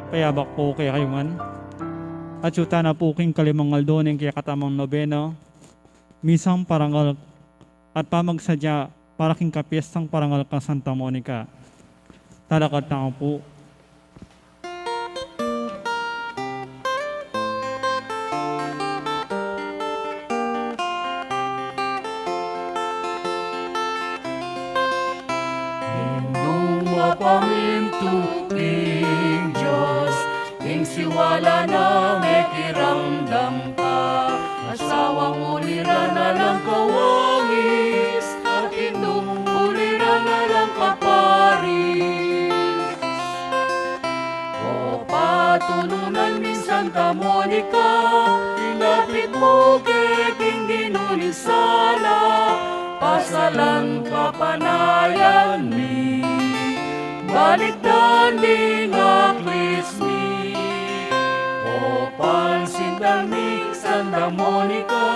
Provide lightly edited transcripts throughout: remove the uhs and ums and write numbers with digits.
Payabak po kay kayungan. At yuta na po king kalimangal doon kaya katamang nobeno. Misang parangal at pamagsadya para king kapiestang parangal kang Santa Monica. Talakad na ako po. Pamintuking Diyos, ing siwala na may kiramdam ka. Asawang ulira na lang kawangis, at indong ulira na lang kaparis. O patulunan min Santa Monica, ilapit mo kay king ginulisala, pasalan kapanayan mi. Balik daling aklis mi, o pansindan mi Santa Monica,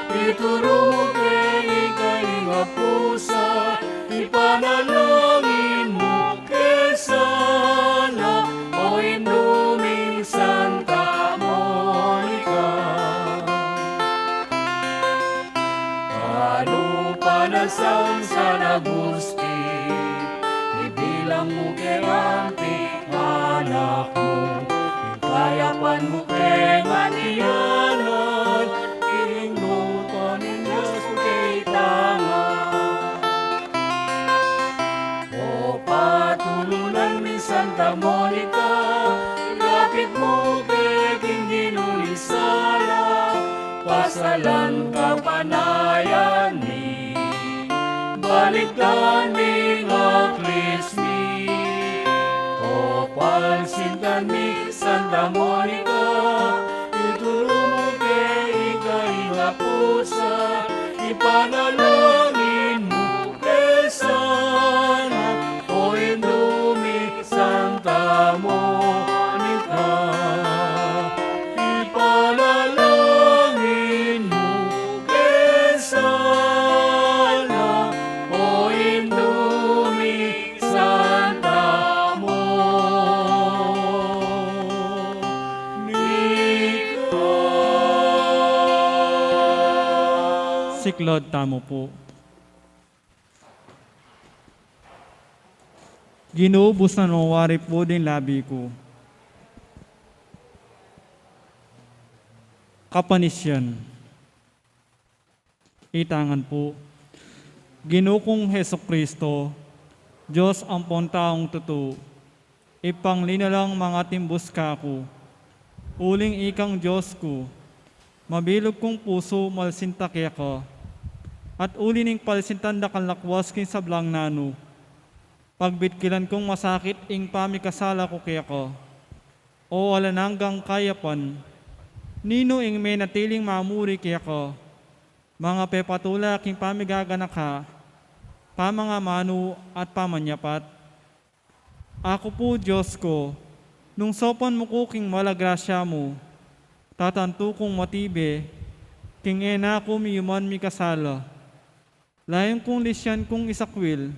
ituro mo kay ikaing pusa, ipanalangin mo kay sana, o inuming Santa Monica. Kalupanasang sa Agusti, bilang mo kay antik anak mo, kayapan mo kay maniyanan, inuton ng Diyos kay tangan. O patulunan mi Santa Monica, lapit mo kay king ginulisala, pasalan kapanayan ni, balik daming aklis mi. O pansindan mi Santa Monica, ituro mo kay ikaing pusa, ipanalangin mo kay sana, o indumi Santa Monica. Ipanalangin mo kay sana, o indumi Santa Siklod tamo po. Ginuubos na nawari po din labi ko. Kapanisyan. Itangan po. Ginukong Heso Kristo, Diyos ang pontaong totoo, ipanglinalang mga timbus ka ko, uling ikang Diyos ko, mabilog kong puso malsinta kaya ka, at ulining palsintan da kalakwas kin sablang nano, pagbitkilan kong masakit ing pamikasala ko kaya ka, o alananggang kayapan, nino ing may natiling mamuri kaya ka, mga pepatula king pamigaganak ha, pamanga manu at pamanyapat. Ako po Diyos ko, nung sopan mo ko king malagrasya mo, tatanto kong matibe, king ena ko miyuman mi kasala. Layong kong lisyan kong isakwil,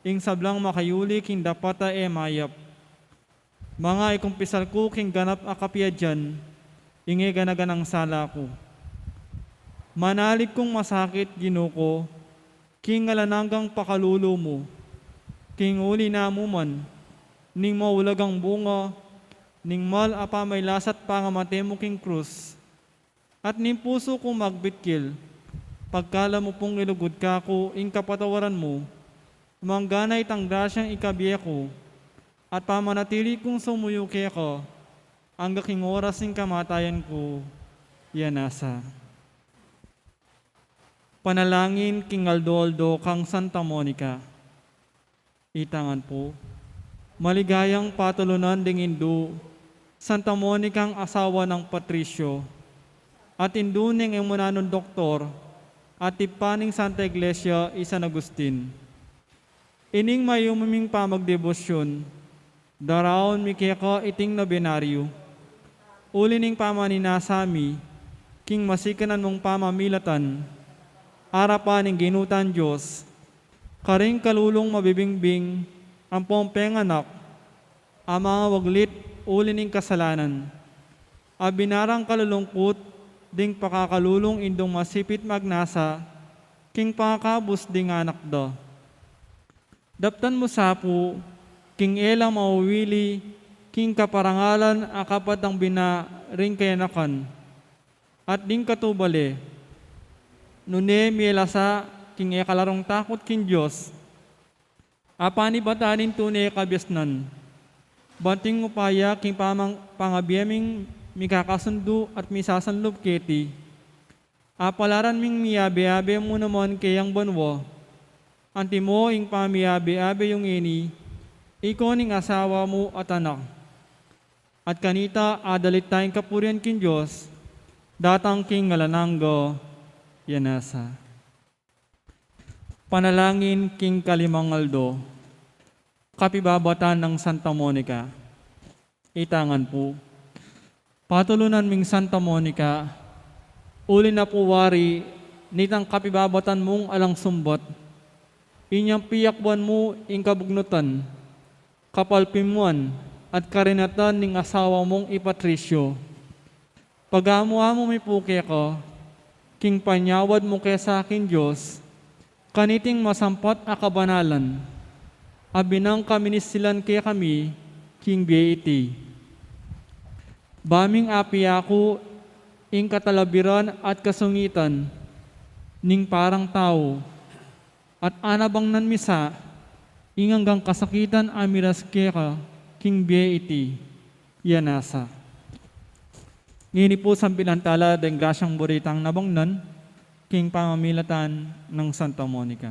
ing sablang makayuli king dapata mayap. Mga ikumpisal ko king ganap akapya dyan, inge ganaganang sala ko. Manalig kong masakit ginuko, king alananggang pakalulo mo, king uli na mo man, ning maulagang bunga, ning mal apa may lasat pangamate mo king krus, at ning puso kong magbitkil, pagkala mo pong ilugod ka ko, ing kapatawaran mo, mangganay tang grasyang ikabiya ko, at pamanatili kong sumuyo kaya ko, ang gaking oras ing kamatayan ko, yanasa. Panalangin king Aldo kang Santa Monica. Itangan po. Maligayang patulunan ding Indo, Santa Monica ang asawa ng Patricio, at induning ang munanon doktor, at ipaning Santa Iglesia San Agustin. Ining mayumiming pamagdebosyon, daraon mi kaya iting nobenaryo, ulining pamaninasami, king masikanan mong pamamilatan, arapan ng ginutan Diyos, karing kalulong mabibingbing, ang pompenganak, ang mga waglit uli ning kasalanan. Abinarang kalulungkot, ding pakakalulong indong masipit magnasa, king pakakabus ding anak do. Daptan mo sapo, king elang mauwili, king kaparangalan akapat ang bina ring kayanakan. At ding katubali, nune mielasa king ekalarong takot king Diyos, apani batanin tunay kabyasnan. Banting upaya king pangabiyaming mikakasundo at misasanlub keti. Apalaran ming miyabe-abe mo naman kayang banwa. Anti mo ing pamiyabe-abe yung ini, ikaw ning asawa mo at anak. At kanita adalit tayong kapurian kin Diyos, datang king ngalananggo, yanasa. Panalangin king Kalimangaldo, kapibabatan ng Santa Monica. Itangan po. Patulunan ming Santa Monica, uli na po wari, nitang kapibabatan mong alang sumbat, inyang piyakbuan mo ing kabugnutan, kapalpimuan, at karinatan ning asawa mong ipatrisyo. Pagamuha mo may puke ko, king panyawad mo kaya sa akin Diyos, kaniting masampat akabanalan, abinang kaminisilan kaya kami, king BAT. Baming api ako, ing katalabiran at kasungitan, ning parang tao, at anabang nan misa, inganggang kasakitan amiras keka, king BAT, yanasa. Ngini po sa pinantala deng grasyang buritang nabangnan, king pamamilatan ng Santa Monica.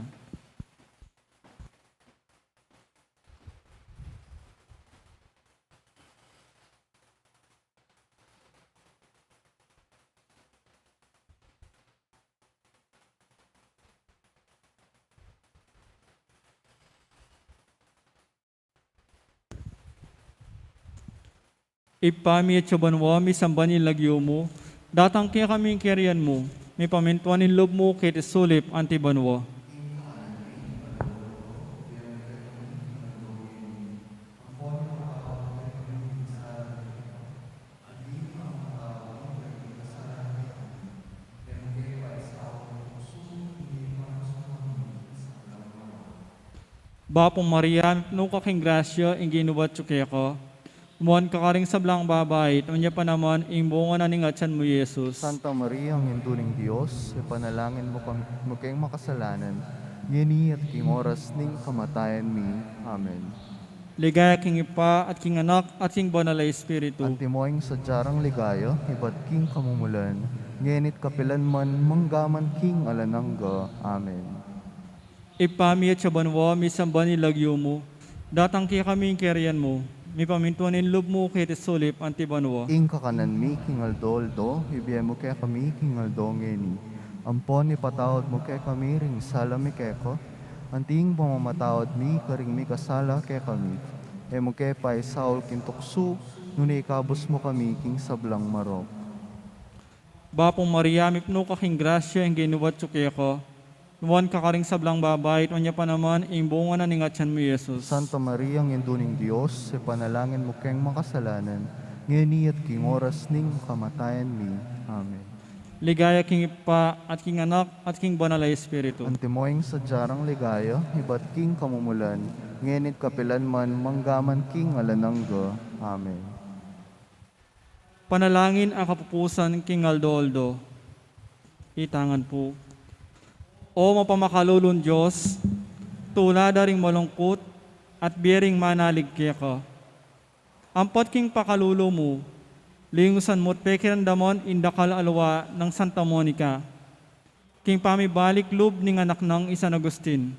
Ipami at sabanwa, mi sambani lagyo mo, datang kaya kaming kerian mo, may pamintuan in loob mo kit sulip antibanwa. Bapong Maria, no kaking grasya, ing ginubat ko. Muan kakaring sablang babay, tunya pa naman, ing bunga na ningatsan mo, Yesus. Santa Maria, ang induling Diyos, ipanalangin mo kayong makasalanan, ngini at king oras ning kamatayan mi. Amen. Ligaya king ipa at king anak at king banal na espiritu. Antimoing sa jarang ligaya, iba't king kamumulan, ngenit kapilan man manggaman king alanangga. Amen. Ipami at sabanwa, misamban nilagyo mo, datang kaya kaming kerian mo, may pamintuan in loob mo kay sulip antibanwa. Ing kakanan mi king aldoldo, ibiya mo kaya kami king aldo ngeni. Ampon ipatawad mo kaya kami ring sala mi keko, anting pamamatawad mi karing mi kasala kaya kami. E mo kaya pa isaul kintuksu, nuni ikabos mo kami king sablang marok. Bapong Maria, mipno kaking grasya, ing ginubat ko. Nuwan kakaring sablang babay, tunya pa naman, ing bunga na ningatsan mo, Yesus. Santa Maria, ang induling Diyos, ipanalangin mo kayong makasalanan, ngeni at king oras ning kamatayan mi. Amen. Ligaya king ipa at king anak at king banal na espiritu. Antimoing sa jarang ligaya, iba't king kamumulan, ngenit kapilan man manggaman king alanangga. Amen. Panalangin ang kapupusan king Aldo. Itangan po. O mapamakalulon Diyos, tulada ring malungkot at biring manalig kaya ka. Ampot king pakalulo mo, lingusan mo't pekirandaman indakal alwa ng Santa Monica, king pamibalik loob ning anak ng San Agustin.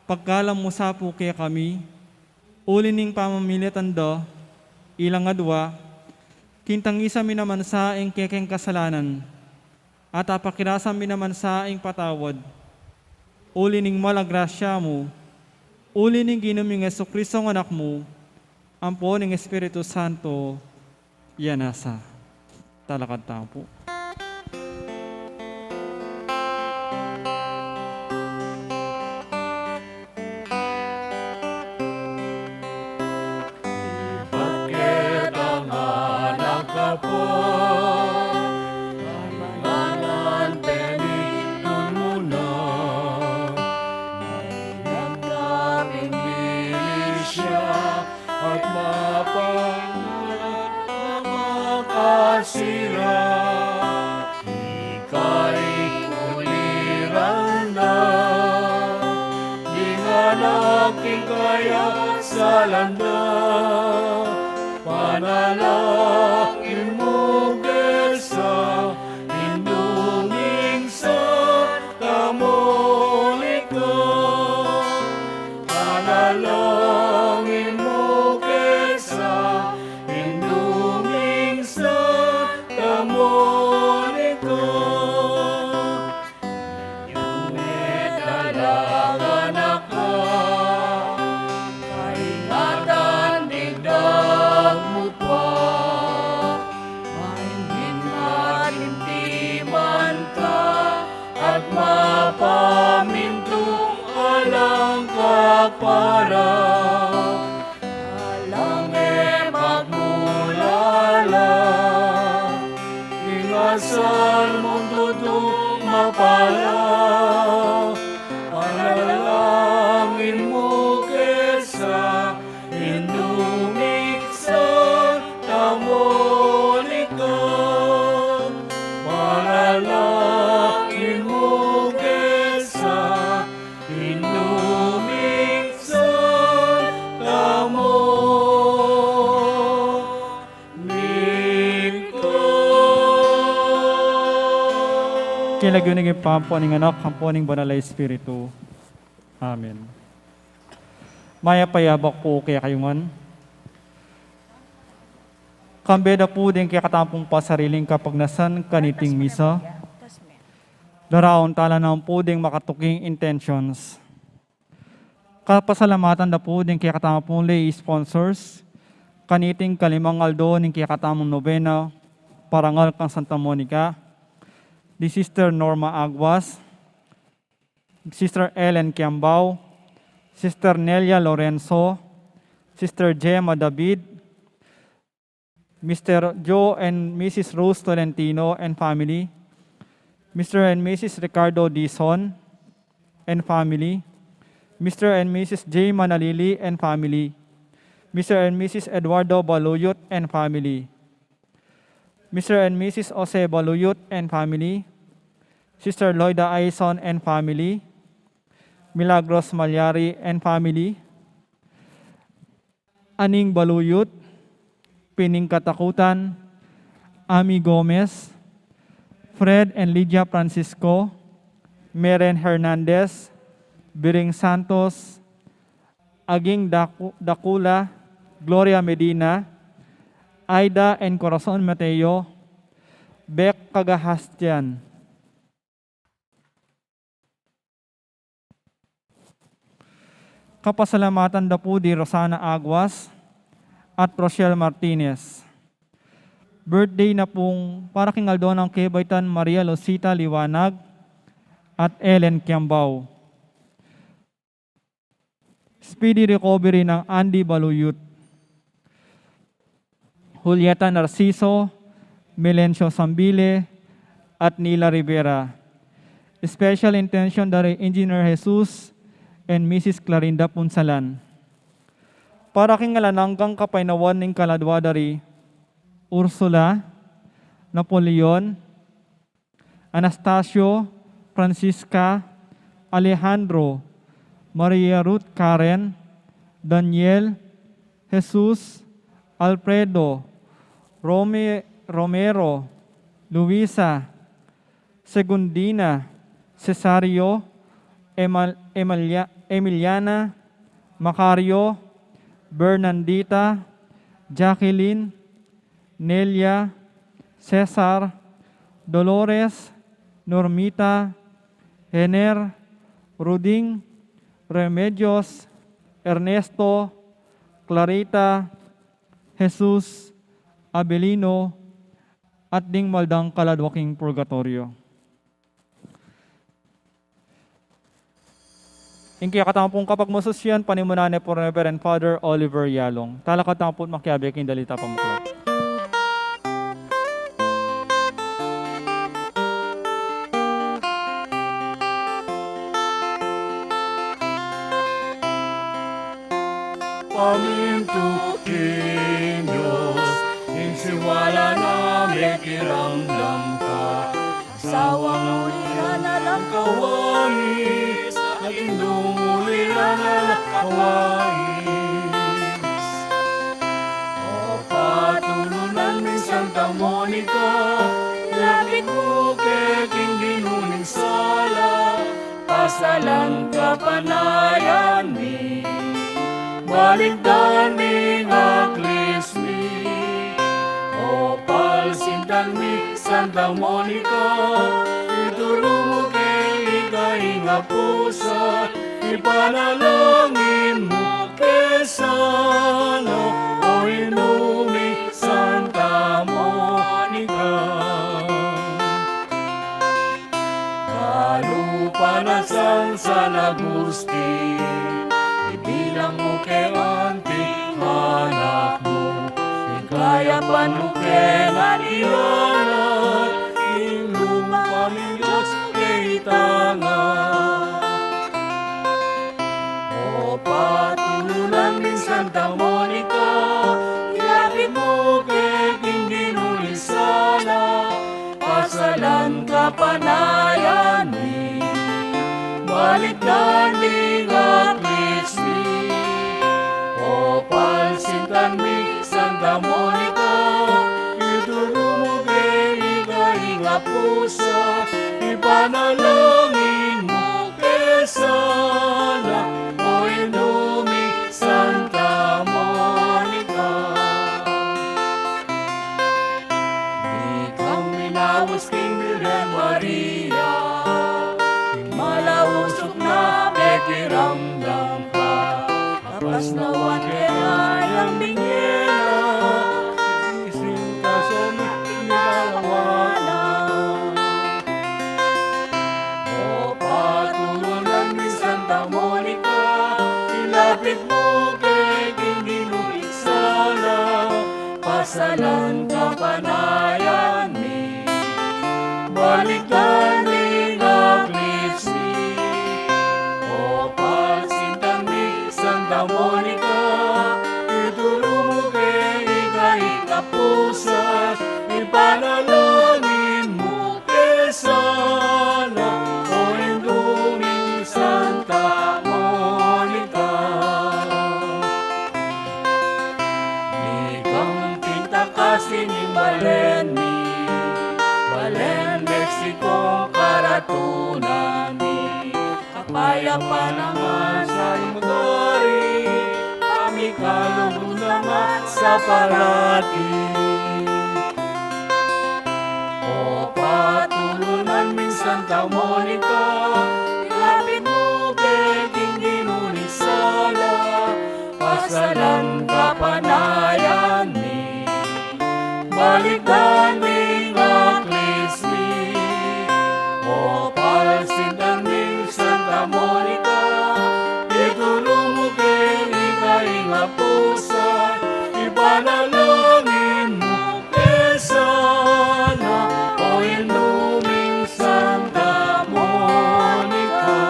Pagkalam mo sapo kaya kami, uli ning pamamilitan do, ilang adwa, kintang isa minaman sa ing kekeng kasalanan, at apakirasam minaman sa ing patawad. Uli ning malagrasya mo, uli ning ginuming Jesucristo ng anak mo, ampo ning Espiritu Santo, yanasa. Talakad tao po. Bakit masira. Ika'y uliran na, di hanaking kaya sa landa. Panalangin mo kesa, induming sa kamulika. Panalangin mo kesa, induming sa kamulika. Yung medalagan ka, kaingatan digdag mutwa. Mahinhin malimtiman ka, at mapamintong alang kapara. Alang magmulala, ingasal mong tutong mapala. Panalangin mo kesa, indumik sa kamulika. Panalangin mo kesa, indumik sa kamulika. Kinagyunig ipampo ning anak, hampo ning banal na Espiritu. Amen. Maya payabak po kaya kayungan. Kambeda po din kaya katampong pasariling kapagnasan kaniting misa. Daraon tala na po din makatuking intentions. Kapasalamatan na po din kaya katampong lay sponsors. Kaniting kalimang aldo ning kaya katamong nobena. Parangal kang Santa Monica. Di Sister Norma Aguas. Sister Ellen Kiambao. Sister Nelia Lorenzo. Sister Gemma David. Mr. Joe and Mrs. Rose Tolentino and family. Mr. and Mrs. Ricardo Dizon and family. Mr. and Mrs. J. Manalili and family. Mr. and Mrs. Eduardo Baluyot and family. Mr. and Mrs. Jose Baluyot and family. Sister Loida Aison and family. Milagros Malyari and family. Aning Baluyot, Pining Katakutan, Ami Gomez, Fred and Lydia Francisco, Meren Hernandez, Biring Santos, Aging Dakula, Gloria Medina, Aida and Corazon Mateo, Beck Kagahastian. Kapasalamatan da po di Rosana Aguas at Rochelle Martinez. Birthday na pong para kingaldo ng Kebaytan Maria Losita Liwanag at Ellen Kiambao. Speedy recovery ng Andy Baluyut. Julieta Narciso, Melencio Sambile, at Nila Rivera. Special intention dari Engineer Jesus and Mrs. Clarinda Punsalan. Para kingalananggang kapainawan ng kaladwa dari Ursula, Napoleon, Anastasio, Francisca, Alejandro, Maria Ruth Karen, Daniel, Jesus, Alfredo, Romero, Luisa, Segundina, Cesario, Emiliana, Macario, Bernandita, Jacqueline, Nelia, Cesar, Dolores, Normita, Hener, Ruding, Remedios, Ernesto, Clarita, Jesus, Abelino, at ding maldang kaladwaking purgatorio. Ingki katampong kapag masusyan, panimunane po Reverend Father Oliver Yalong. Talakatampon makiabi king dalita pamuklat. Amin tu King Diyos, insiwala namin kiramdam ka. Asawang ulira na lang kawangis, at indong ulira na lang kawais. O patulunan min Santa Monica, lapit mo kay king ginuning sala, pasalan ka panayan mi, baligdan mi ngaklis mi. O palsintan mi Santa Monica, ituro mo kay ikay nga pusa, ipanalangin mo kay sana. O inumi Santa Monica, kalupanasan sa Lagusti, ibilang mo kay anting anak mo, ikayapan mo kay naliwanag, inuman ng Diyos kay tangan. O patulunan min Santa Monica, ilapit mo kay king ginuling sala, pasalan ka panayan mi, baligdan mi ngaklis mi. O palsintan mi Santa Monica, ituro mo kay ikay nga pusa, ipanalangin mo kay sana. O inumi Santa Monica, ikang minawas king Virgen Maria, malausok na pekiramdam ka, kapas nawan kayang bingena, ising ka sa nilalawanan. O patulunan mi Santa Monica, ilapit mo kay king ginuling sala, pasalan ka panayan mi, baligdan mi ngaklis mi. O palsintan mi Santa Monica, ituro mo kay ikay nga pusa, ipanalangin mo kay sana. O induming Santa Monica, ikang pintakasin ni Balen mi, Balen Mexico karatunan mi, kapayapan naman sa imagari, kami kalugod naman sa parati. O patulunan min Santa Monica, ilapit mo kay king ginuling sala, pasalan ka panayan mi, baligdan mi ngaklis mi. O palsintan mi Santa Monica, ituro mo kay ikay nga pusa, ipanalangin mo kay sana. O inuming Santa Monica,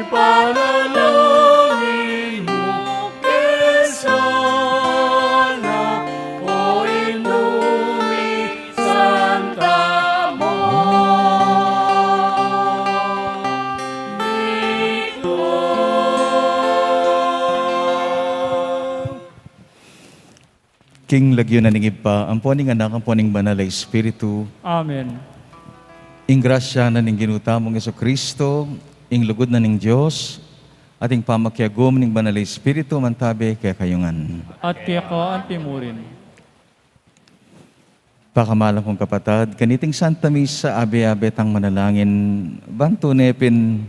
ipanalangin mo kay sana. O inuming Santa King lagyo na ningib pa, ang poning anak, ang poning banal na Espiritu, Amen. ing grasya na ning ginutamong Yesu Kristo, ing lugod na ning Diyos, ating pamakyagom ning banal na Espiritu, mantabi kaya kayungan. At kaya ko ang timurin. Pakamalang kong kapatad, kaniting Santa Misa, abe-abe tang manalangin, banto nepin,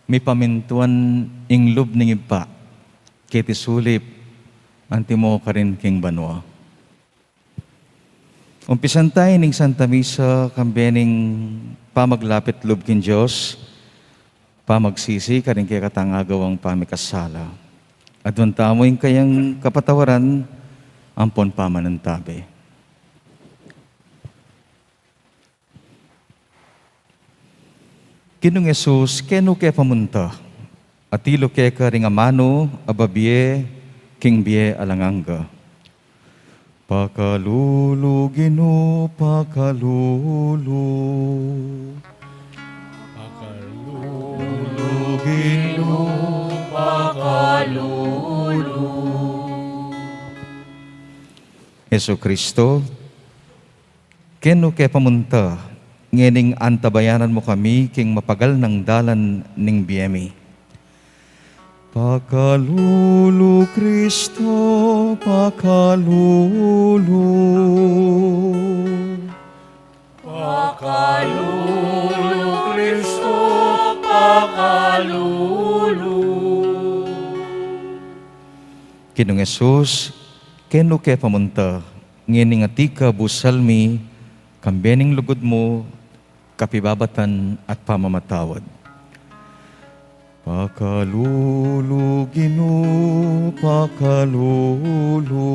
may pamintuan ing lub ning ipa, kiti sulip, antimo ka rin king banwa. Umpisan tayo ning Santa Misa, kambening pamaglapit lub kin Diyos, pamagsisi ka rin kaya katangagaw ang pamikasala. At tamo yung kayang kapatawaran, ampon pamanantabi. Kinong Jesus, keno kaya pamunta, atilo kaya ka ring amano, ababye, king biye alanganga. Pakalulu, Ginoo, pakalulu. Pakalulu, Ginoo, pakalulu. Yesu Kristo, keno kay pamunta, ngening antabayanan mo kami king mapagal ng dalan ning biyemi. Pakalulu, Kristo, pakalulu. Pakalulu, Kristo, pakalulu. Kinong Jesus, keno kay pamunta, ngening atika busalmi, kambening lugod mo, kapibabatan at pamamatawad. Pakalulu, Ginoo, pakalulu.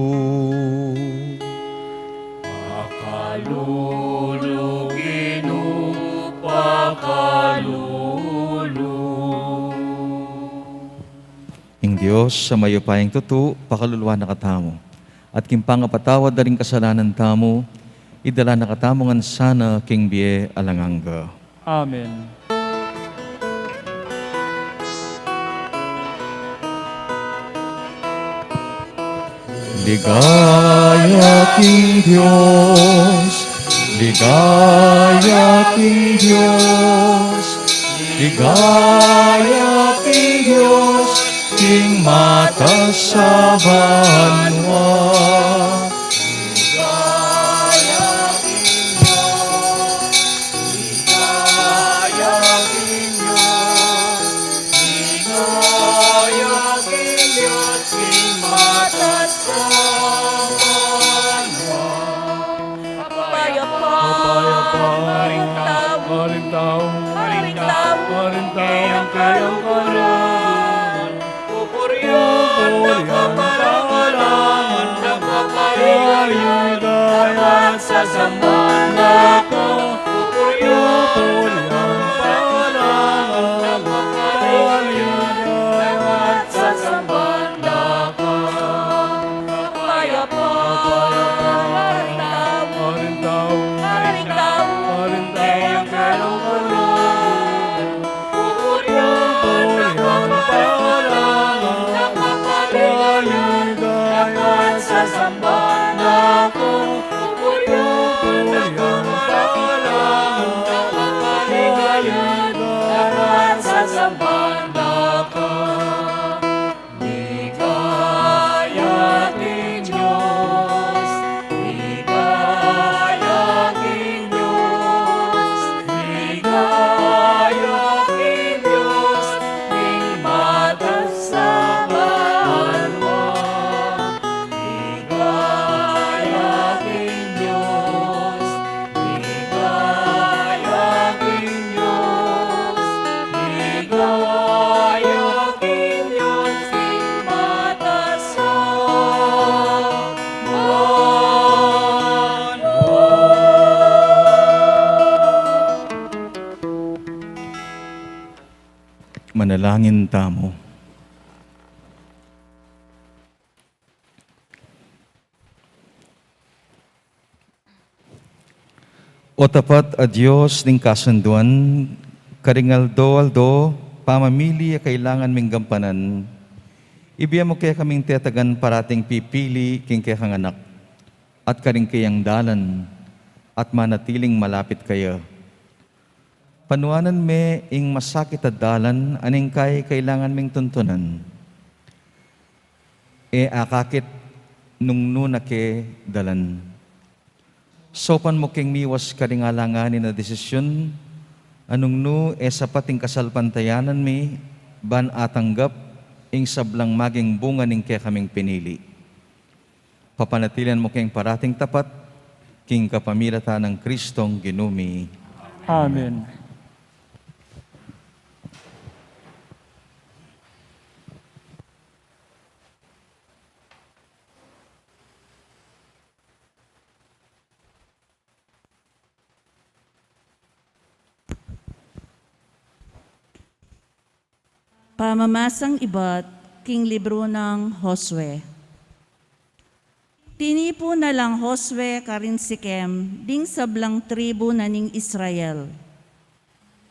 Pakalulu, Ginoo, pakalulu. Ing Diyos sa mayupayang tutu, pakaluluwa na katamo. At kimpangapatawad na rin kasalanan tamo, idala na katamongan sana king biye alanganga. Amen. Ligaya king Diyos, ligaya king Diyos, ligaya king Diyos, king mata sa banwa. Sa sambahan ako, pupurihan parangan nagpapaliwan sa sambahan ako. Marintaw, ngayong kalungkulong, pupurihan parangan nagpapaliwan sa sambahan ako. Manalangin tamo. O tapat a Diyos ning kasunduan, karingaldo-aldo, pamamili a kailangan ming gampanan, ibiya mo kaya kaming tetagan parating pipili king kaya kang anak, at karing kayang dalan, at manatiling malapit kaya. Panuanan me ing masakit at dalan, aning kay kailangan ming tuntunan. E akakit nung nuna ke dalan. Sopan mo king miwas karingalanganin na desisyon, anong nu e sapating kasalpantayanan mi, ban atanggap ing sablang maging bunga ning kaya kaming pinili. Papanatilan mo king parating tapat, king kapamilata ng Kristong ginumi. Amen. Pamamasang iba't king libro ng Josue. Tinipo na lang Josue karin Sikem, ding sablang tribo na ning Israel.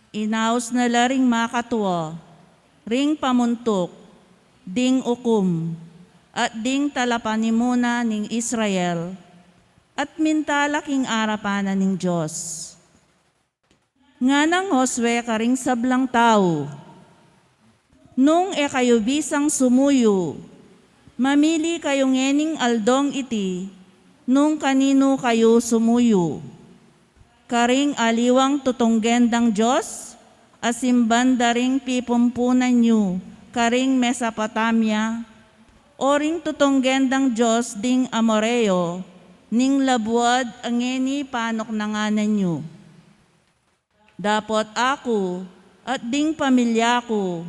Inaos na laring makatwa, ring pamuntok, ding ukum, at ding talapanimuna ning Israel, at mintalaking arapanan ning Diyos. Nga nang Josue karing sablang tao, nung kayo bisang sumuyo, mamili kayo ngening aldong iti, nung kanino kayo sumuyo. Karing aliwang tutunggendang Diyos, asimbanda ring pipumpunan nyo, karing Mesopotamia, oring tutunggendang Diyos ding Amoreo, ning labuad angeni panok nanganan nyo. Dapot ako at ding pamilya ko,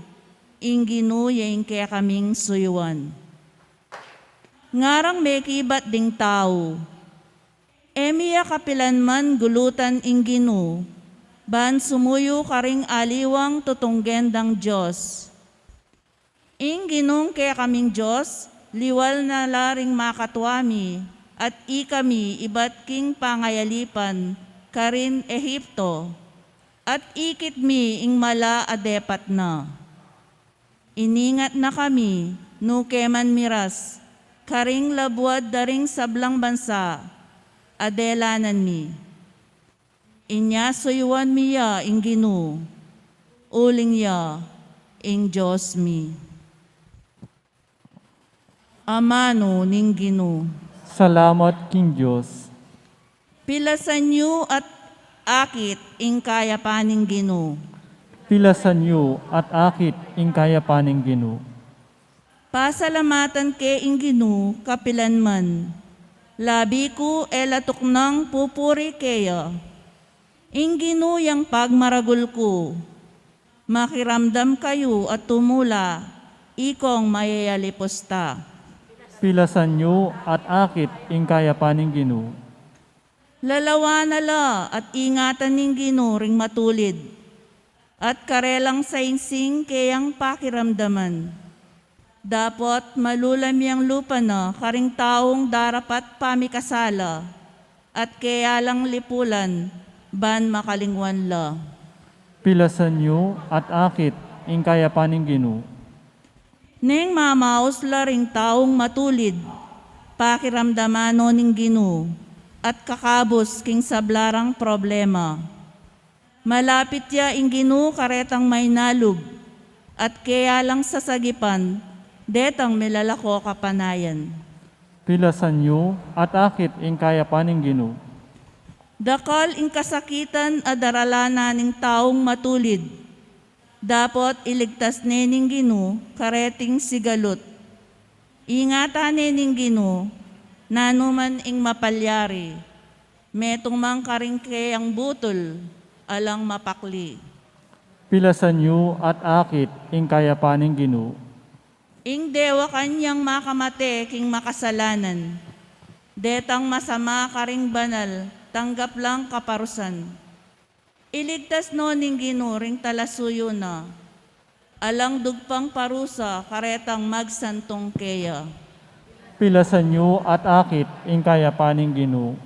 inginuyeng kaya kaming suyuan. Ngarang may kibat ding tao, emiya kapilan man gulutan inginu, ban sumuyo karing aliwang tutunggendang Diyos. Inginong kaya kaming Diyos, liwal na laring makatwami, at ikami iba't king pangayalipan, karin Ehipto, at ikit mi ing mala adepat na. Iningat na kami, no keman miras, karing labuad daring sablang bansa, adelanan mi. Inya suyuan miya ing ginu, uling ya ing Diyos mi. Amano ning ginu. Salamat king Diyos. Pilasan niyo at akit ing kaya paning ginu. Pilasan niyo at akit ing kaya paning Ginoo. Pasalamatan ke ing ginu kapilan man. Labi ko elatok nang pupuri keya. Ing ginu yang pagmaragul ko. Makiramdam kayo at tumula, ikong mayayaliposta. Pilasan niyo at akit ing kaya paning Ginoo. Lalawanala at ingatan ning ginu ring matulid. At karelang sainsing kayang pakiramdaman. Dapat malulam yang lupa na karing taong darapat pamikasala. At kaya lang lipulan, ban makalingwan la. Pilasan niyo at akit ing kaya paning Ginoo. Neng mamaos la ring taong matulid, pakiramdamano ning ginu, at kakabos king sablarang problema. Malapit ya ing ginu karetang may nalug, at kaya lang sasagipan, detang milalako kapanayan. Pilasan niyo at akit ing kaya paning Ginoo. Dakal ing kasakitan adaralana ning taong matulid, dapat iligtas nening ginu kareting sigalot. Ingatan nening ginu, nanuman ing mapalyari, metong mang karing kayang butol, alang mapakli. Pilasan niyo at akit ing kaya paning Ginoo. Ing dewa kanyang makamate king makasalanan, detang masama karing banal, tanggap lang kaparusan. Iligtas no ning ginuring talasuyo na, alang dugpang parusa karetang magsantong keya. Pilasan niyo at akit ing kaya paning Ginoo.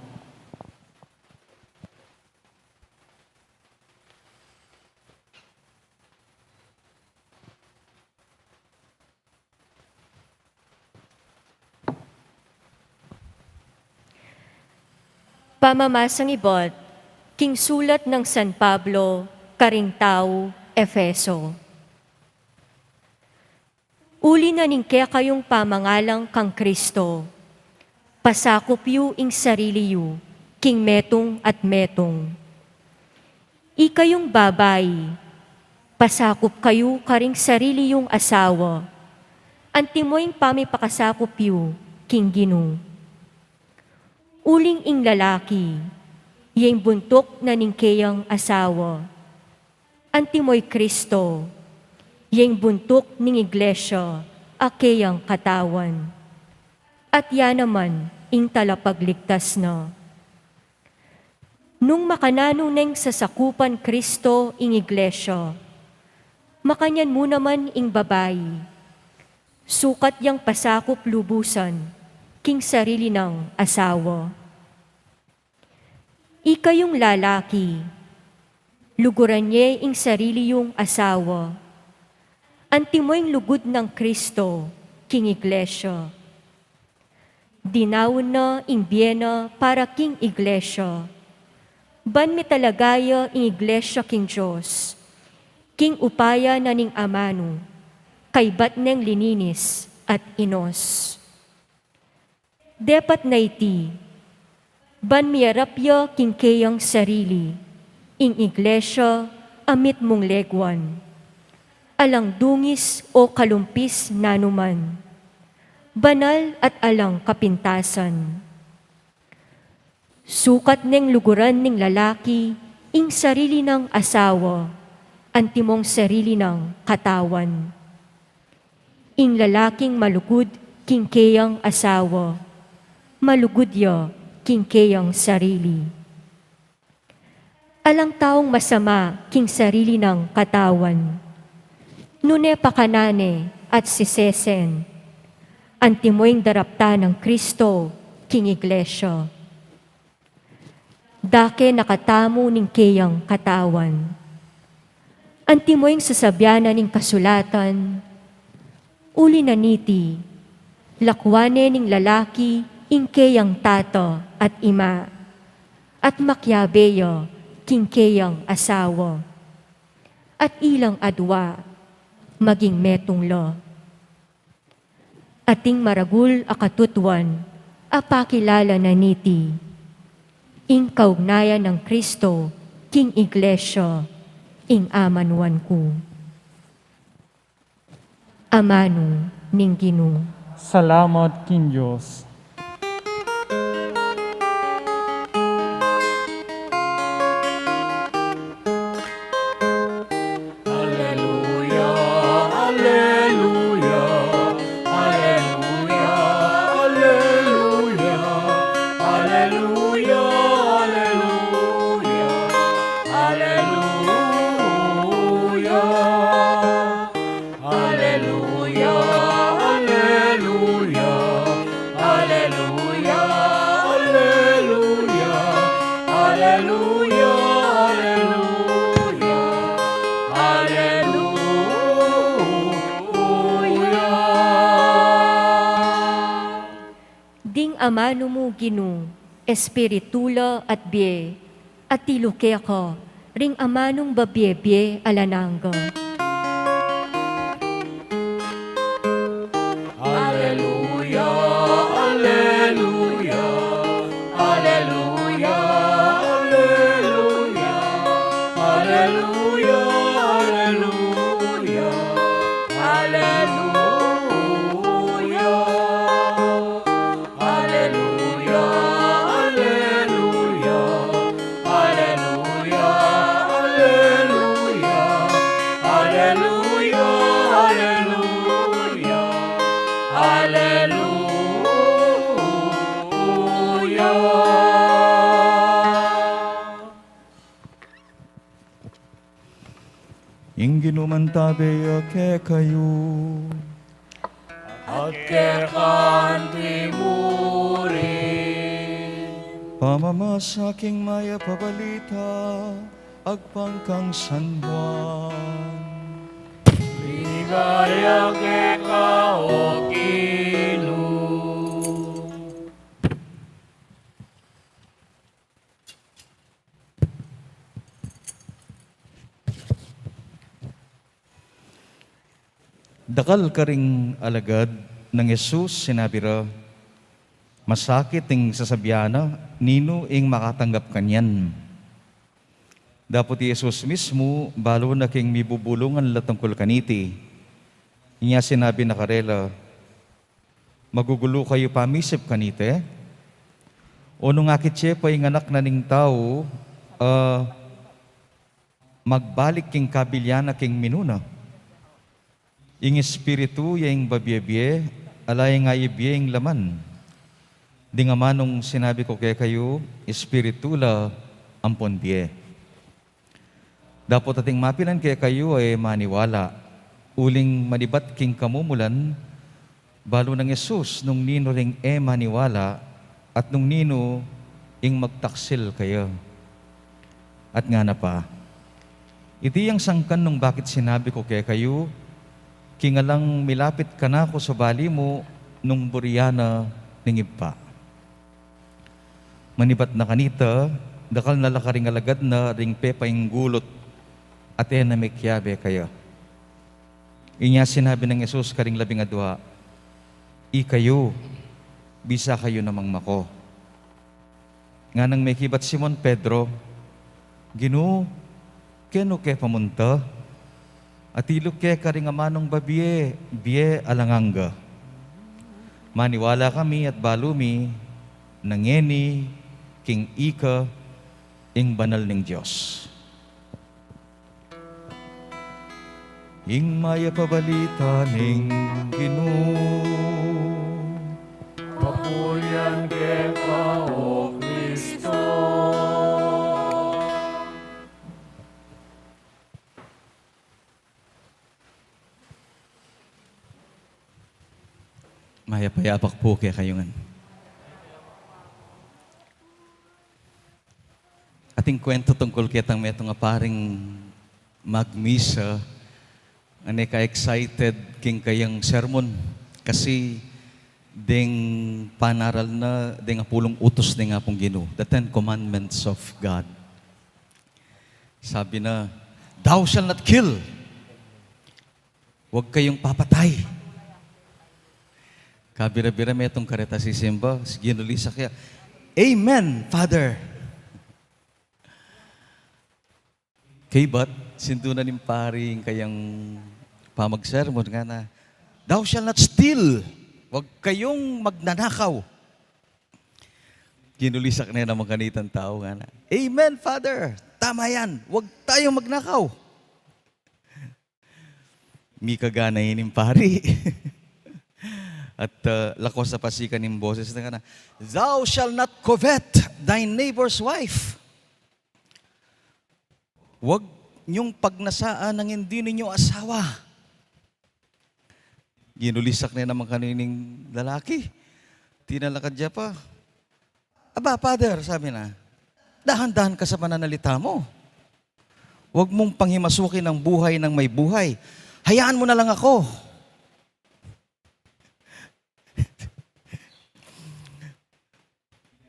Pamamasang ibot, king sulat ng San Pablo, karing tao, Efeso. Uli na ning kaya kayong pamangalang kang Kristo, pasakop yu ing sarili yu, king metong at metong. Ikayong babay, pasakop kayo karing sarili yung asawa, antimoying pamipakasakop yu, king Ginoo. Uling ing lalaki, yung buntok na ningkayang asawa. Antimoy Kristo, yung buntok ning iglesia, akayang katawan. At yan naman, ing talapagligtas na. Nung makananuneng sa sakupan Kristo ing iglesia, makanyan mo naman ing babayi, sukat yang pasakop lubusan, king sarili ng asawa. Ikayong lalaki, luguran niya ing sarili yung asawa. Antimo'y lugod ng Kristo, king iglesia. Dinawon na ing biyena para king iglesia. Ban mi talagaya ing iglesia king Diyos, king upaya na ning amano, kay bat neng lininis at inos. Dapat na iti, ban miyarapya king kayang sarili, ing iglesia amit mong legwan, alang dungis o kalumpis nanuman, banal at alang kapintasan. Sukat neng luguran ning lalaki, ing sarili ng asawa, antimong sarili ng katawan. Ing lalaking malugod, king kayang asawa, malugod ya, king kayang sarili. Alang taong masama, king sarili ng katawan, nune pakanane at sisesen, antimoing darapta ng Kristo, king iglesia. Dake nakatamo ning kayang katawan, antimoing sasabyanan ning kasulatan, uli na niti, lakwane ning lalaki, ing kayang tato at ima, at makyabeyo, king kayang asawa, at ilang adwa, maging metong lo. Ating maragul akatutwan, apakilala na niti, ing kaugnayan ng Kristo, king iglesia, ing amanuan ko. Amanu ning Ginoo. Salamat king Diyos. Alleluia, alleluia, alleluia, alleluia, alleluia, alleluia, alleluia, alleluia, alleluia, alleluia, alleluia, alleluia. Ding amano mo Ginoo, espiritula at bie, at tiluke ko, ring amanong babye-bye alanangga. Alleluia, alleluia, alleluia, alleluia, alleluia, alleluia, alleluia, alleluia, alleluia, alleluia, alleluia, alleluia, alleluia. Ing ginumantabe ke kayo, At kekan timuri, pamamasaking maya pabalita, agpangkang San Juan. ligaya keka o Ginoo. Dakal ka ring alagad ng Jesus, sinabi ra, masakit ing sasabyana, nino ing makatanggap kanyan. Dapat Jesus mismo, balo na king mibubulungan latungkol kaniti. Inya sinabi na karela, magugulo kayo pamisip kanite. O nung akit siya pa yung anak na ning tao, magbalik king kabilyana king minuna. Ing espiritu yung babiyebye, alay nga ibye yung laman. Di nga manong sinabi ko kay kayo, espiritu la ampon biye. Dapat ating mapilan kay kayo ay maniwala. Uling manibat king kamumulan, Balo ng Yesus, nung nino ring maniwala, at nung nino ing magtaksil kayo. At nga na pa, iti ang sangkan nung bakit sinabi ko kay kayo, kingalang milapit ka na ako sa bali mo, nung buryana ning ipa. Manibat na kanita, dakal na lakaring alagad na ring pepaing gulot, at na may kiyabe kayo. Inya sinabi ng Yesus karing 12, kayo, bisa kayo namang mako. Nga nang may kibat Simon Pedro, Ginoo, keno ke pamunta? At ilok ke karing amanong babiye, biye alanganga. Maniwala kami at balumi, nangeni, king ika, ing banal ning Diyos. Ing maya pabalita ning Ginoo. Papulyan ke ka, O Kristo. Mayapayapak po kaya kayongan. Ating kwento tungkol kitang metong paring magmisa, ane ka-excited king kayang sermon kasi ding panaral na ding pulong utos ding apong Ginoo, the 10 commandments of God. Sabi na, thou shall not kill. Huwag kayong papatay. Kabira-bira may itong kareta si Simba, ginulisa kaya, Amen, Father. Kay ba't, sindunan ng paring kayang pamagsermon nga na, thou shall not steal. Huwag kayong magnanakaw. Ginulisak na yun ang mga ganitang tao nga na, Amen, Father. Tama yan. Huwag tayong magnakaw. Mi kaganayin ng pari. At lakos sa pasikan ng boses na nga na, thou shall not covet thy neighbor's wife. Huwag niyong pagnasaan ng hindi ninyo asawa. Ginulisak na naman kanining lalaki. Tinalakad niya pa. Aba, Father, sabi na, dahan-dahan ka sa pananalita mo. Huwag mong panghimasukin ang buhay ng may buhay. Hayaan mo na lang ako.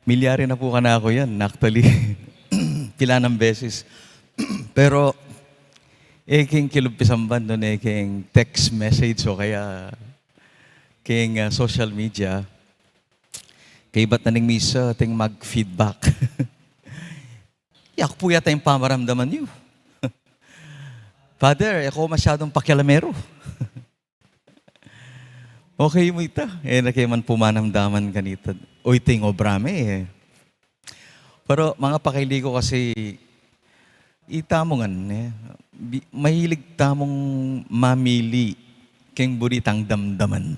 Milyari na po ka na ako yan, actually. Pila ng beses. Pero, king kilumpisamban doon, king text message o kaya king social media, kay ba't na ning misa, ting mag-feedback. Yak po yata yung pamaramdaman niyo. Father, ako masyadong pakialamero. Okay mo ita. Nakiman pumanamdaman ganito. Uy, ting obrame eh. Pero mga pakiligo kasi, itamongan eh. Mahilig tamong mamili keng buritang damdaman.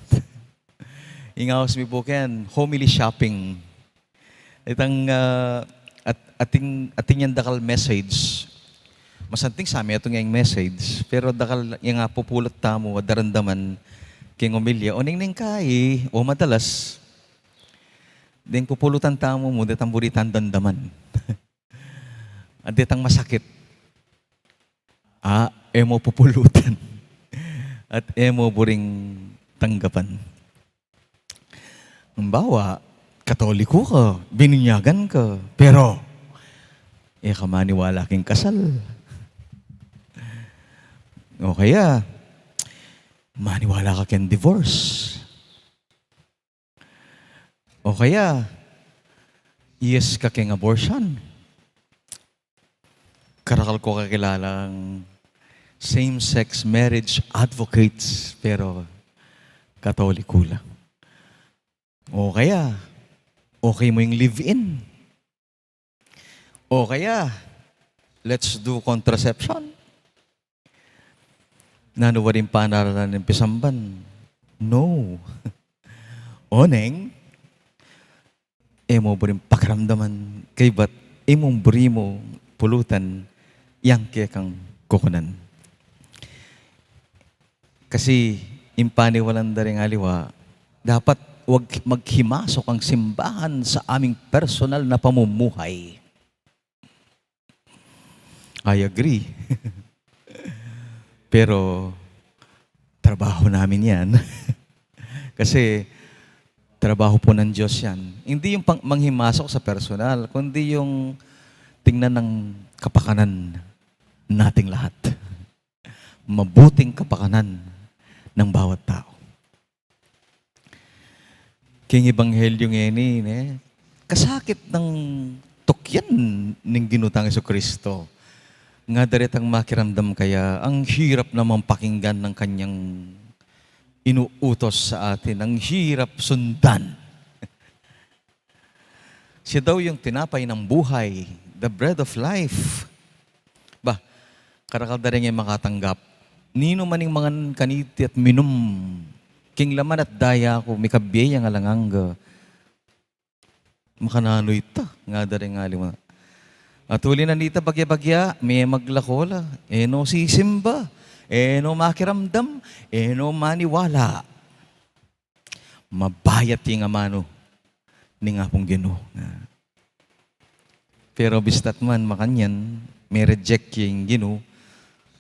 Ingawas mi po ken, homily shopping. Itang ating yan dakal message. Masanting sa amin itong yung message. Pero dakal yung pupulot tamo, darandaman king umilya. O ning kay, o madalas, ding pupulutan tamo mo, ditang buritan dandaman. At ditang masakit. Emo pupulutan. At emo buring tanggapan. Halimbawa, Katoliko ka, bininyagan ka, pero, kamaniwala king kasal. O kaya, maniwala ka king divorce. O kaya, yes ka king abortion. Karakal ko kakilalang same-sex marriage advocates, pero Katoliko lang. O kaya, okay mo yung live-in. O kaya, let's do contraception. Nanuwa rin panaralan ng pisamban. No. Oneng, emo ba rin pakiramdaman kay ba't emong buri mo pulutan yang kaya kang kukunan. Kasi impaniwalan da rin aliwa Dapat huwag maghimasok ang simbahan sa aming personal na pamumuhay. I agree. Pero, trabaho namin yan. Kasi, trabaho po ng Diyos yan. Hindi yung manghimasok sa personal, kundi yung tingnan ng kapakanan nating lahat. Mabuting kapakanan ng bawat tao. King Ebanghelyo ngayon, kasakit ng tukyan ng ginutang Jesucristo. Nga daritang makiramdam kaya, ang hirap namang pakinggan ng kanyang inuutos sa atin. Ang hirap sundan. Siya daw yung tinapay ng buhay, the bread of life. Bah, karakal da rin yung makatanggap. Nino maning mga kaniti at minum. King laman at daya ko, may kabiya nga langanga. Makananoy ta, nga da rin nga lima. At huli na nita bagya-bagya, may maglakola. No sisimba. No makiramdam. No maniwala. Mabayat yung amano ni nga pong Ginoo. Pero bistat man makanyan, may reject yung Ginoo.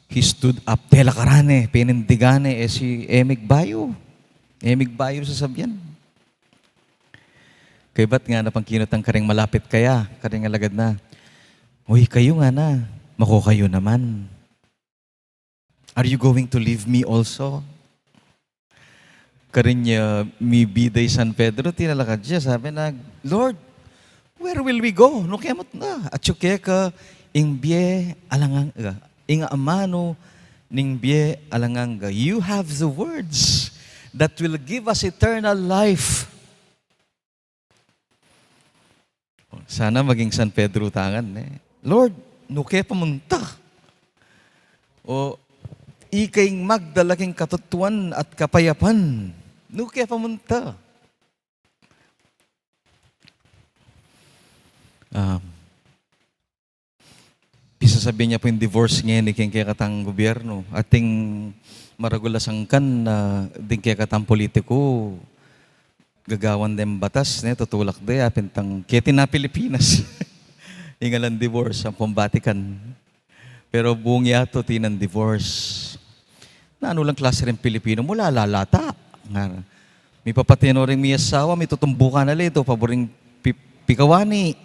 He stood up, tela karane, pinindigane, si Emig Bayo. Emig Bayo sa sabyan. Kaya ba't nga napangkinot ang karing malapit kaya, karing alagad na, uy, kayo nga na, mako kayo naman. Are you going to leave me also? Karing mi biday San Pedro, tinalakad siya, sabi na, Lord, where will we go? No kemot na. At ka, ingbye alanganga, inga amano, ningbye alanganga. You have the words that will give us eternal life. Sana maging San Pedro tangan. Lord, nuke pamunta. O ikaing magdalaking katutuan at kapayapan. Nuke pamunta. Bisa sabihin niya po yung divorce ngayon ni kaya katang gobyerno. Ating maragulasang kan na din kaya katang politiko. Gagawan dem batas, tutulak de, apintang keti na Pilipinas. Ingalan divorce, ang Vatican. Pero buong yato, tinan divorce. Na ano lang klase rin Pilipino, mula lalata. May papatino rin may asawa, may tutumbukan na lito, paboring pikawani.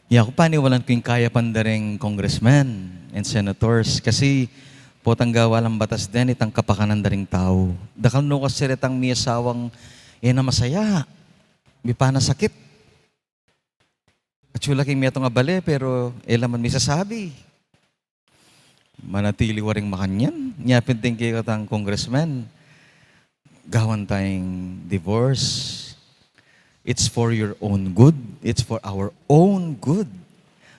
Ako paniwalan ko yung kaya pandaring congressmen and senators. Kasi potang walang batas din, itang kapakanan daring tao. Dakal no kasi retang may asawang na masaya. May panasakit. At sula kay miyato nga bale, pero elaman may sasabi. Manatili waring makanyan. Nyapin din kayo katang congressman. Gawan tayong divorce. It's for your own good. It's for our own good.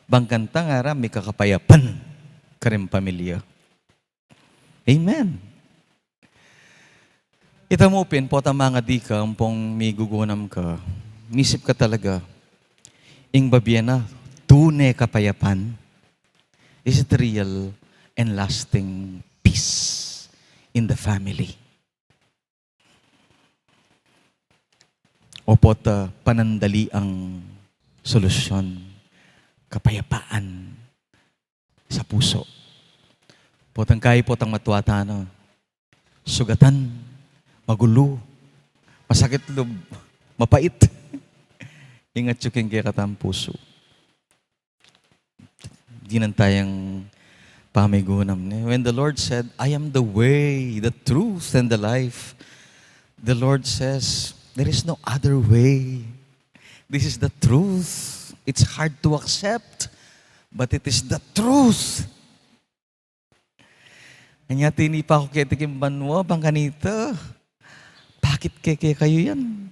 Bangkanta nga may kakapayapan karing pamilya. Amen. Itamupin po mga di ka, pong may gugunam ka. Nisip ka talaga. Ing babiena, tunay kapayapan. Is it real and lasting peace in the family? O po panandali ang solusyon, kapayapaan sa puso. Potang kayo potang matuatano, sugatan, magulo, masakit loob, mapait. Ingat yung kaya katang puso. Di nan tayang pamigunam. When the Lord said, I am the way, the truth, and the life, the Lord says, there is no other way. This is the truth. It's hard to accept, but it is the truth. Kanya tinipa ko ketikim banwa, bang kanita. Bakit kaya kayo yan?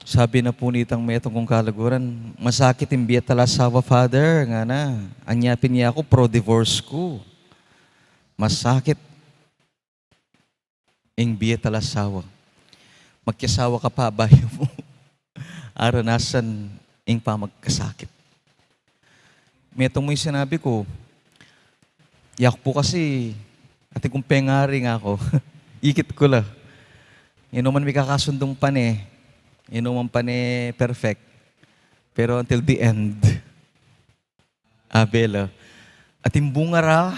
Sabi na po nitang may itong kong kalaguran, masakit yung biya talasawa, Father, nga na. Anyapin niya ako, pro-divorce ko. Masakit yung biya talasawa. Magkasawa ka pa, bayo mo. Aranasan yung pamagkasakit. May itong may sinabi ko, yak po kasi, At kung pengari nga ako, ikit ko la. Inuman may kakasundong pane. Inuman pane perfect. Pero until the end, abela. At imbungara,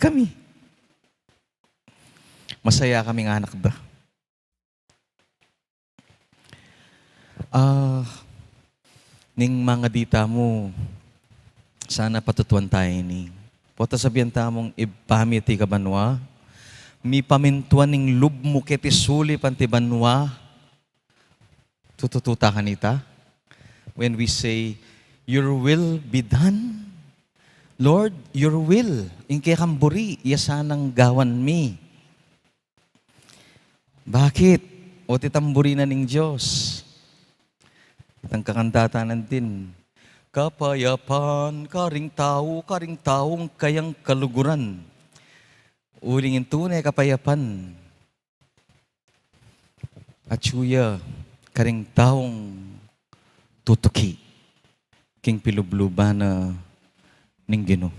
kami. Masaya kaming anak da. Ning mga dita mo, sana patutuan tayo ni. Pota sabihan tamong ipamiti ka banwa, mi pamintuan ning lub mo keti suli panti banwa, tutututa kanita. When we say, your will be done. Lord, your will, ingke kamburi, iya sanang gawan mi. Bakit? O titamburi na ning Diyos. Itang kakantatanan din. Kapayapan, karing taong kayang kaluguran. Ulingin tunay kapayapan. At suya, karing taong tutuki. King pilubluba na ning Ginoo.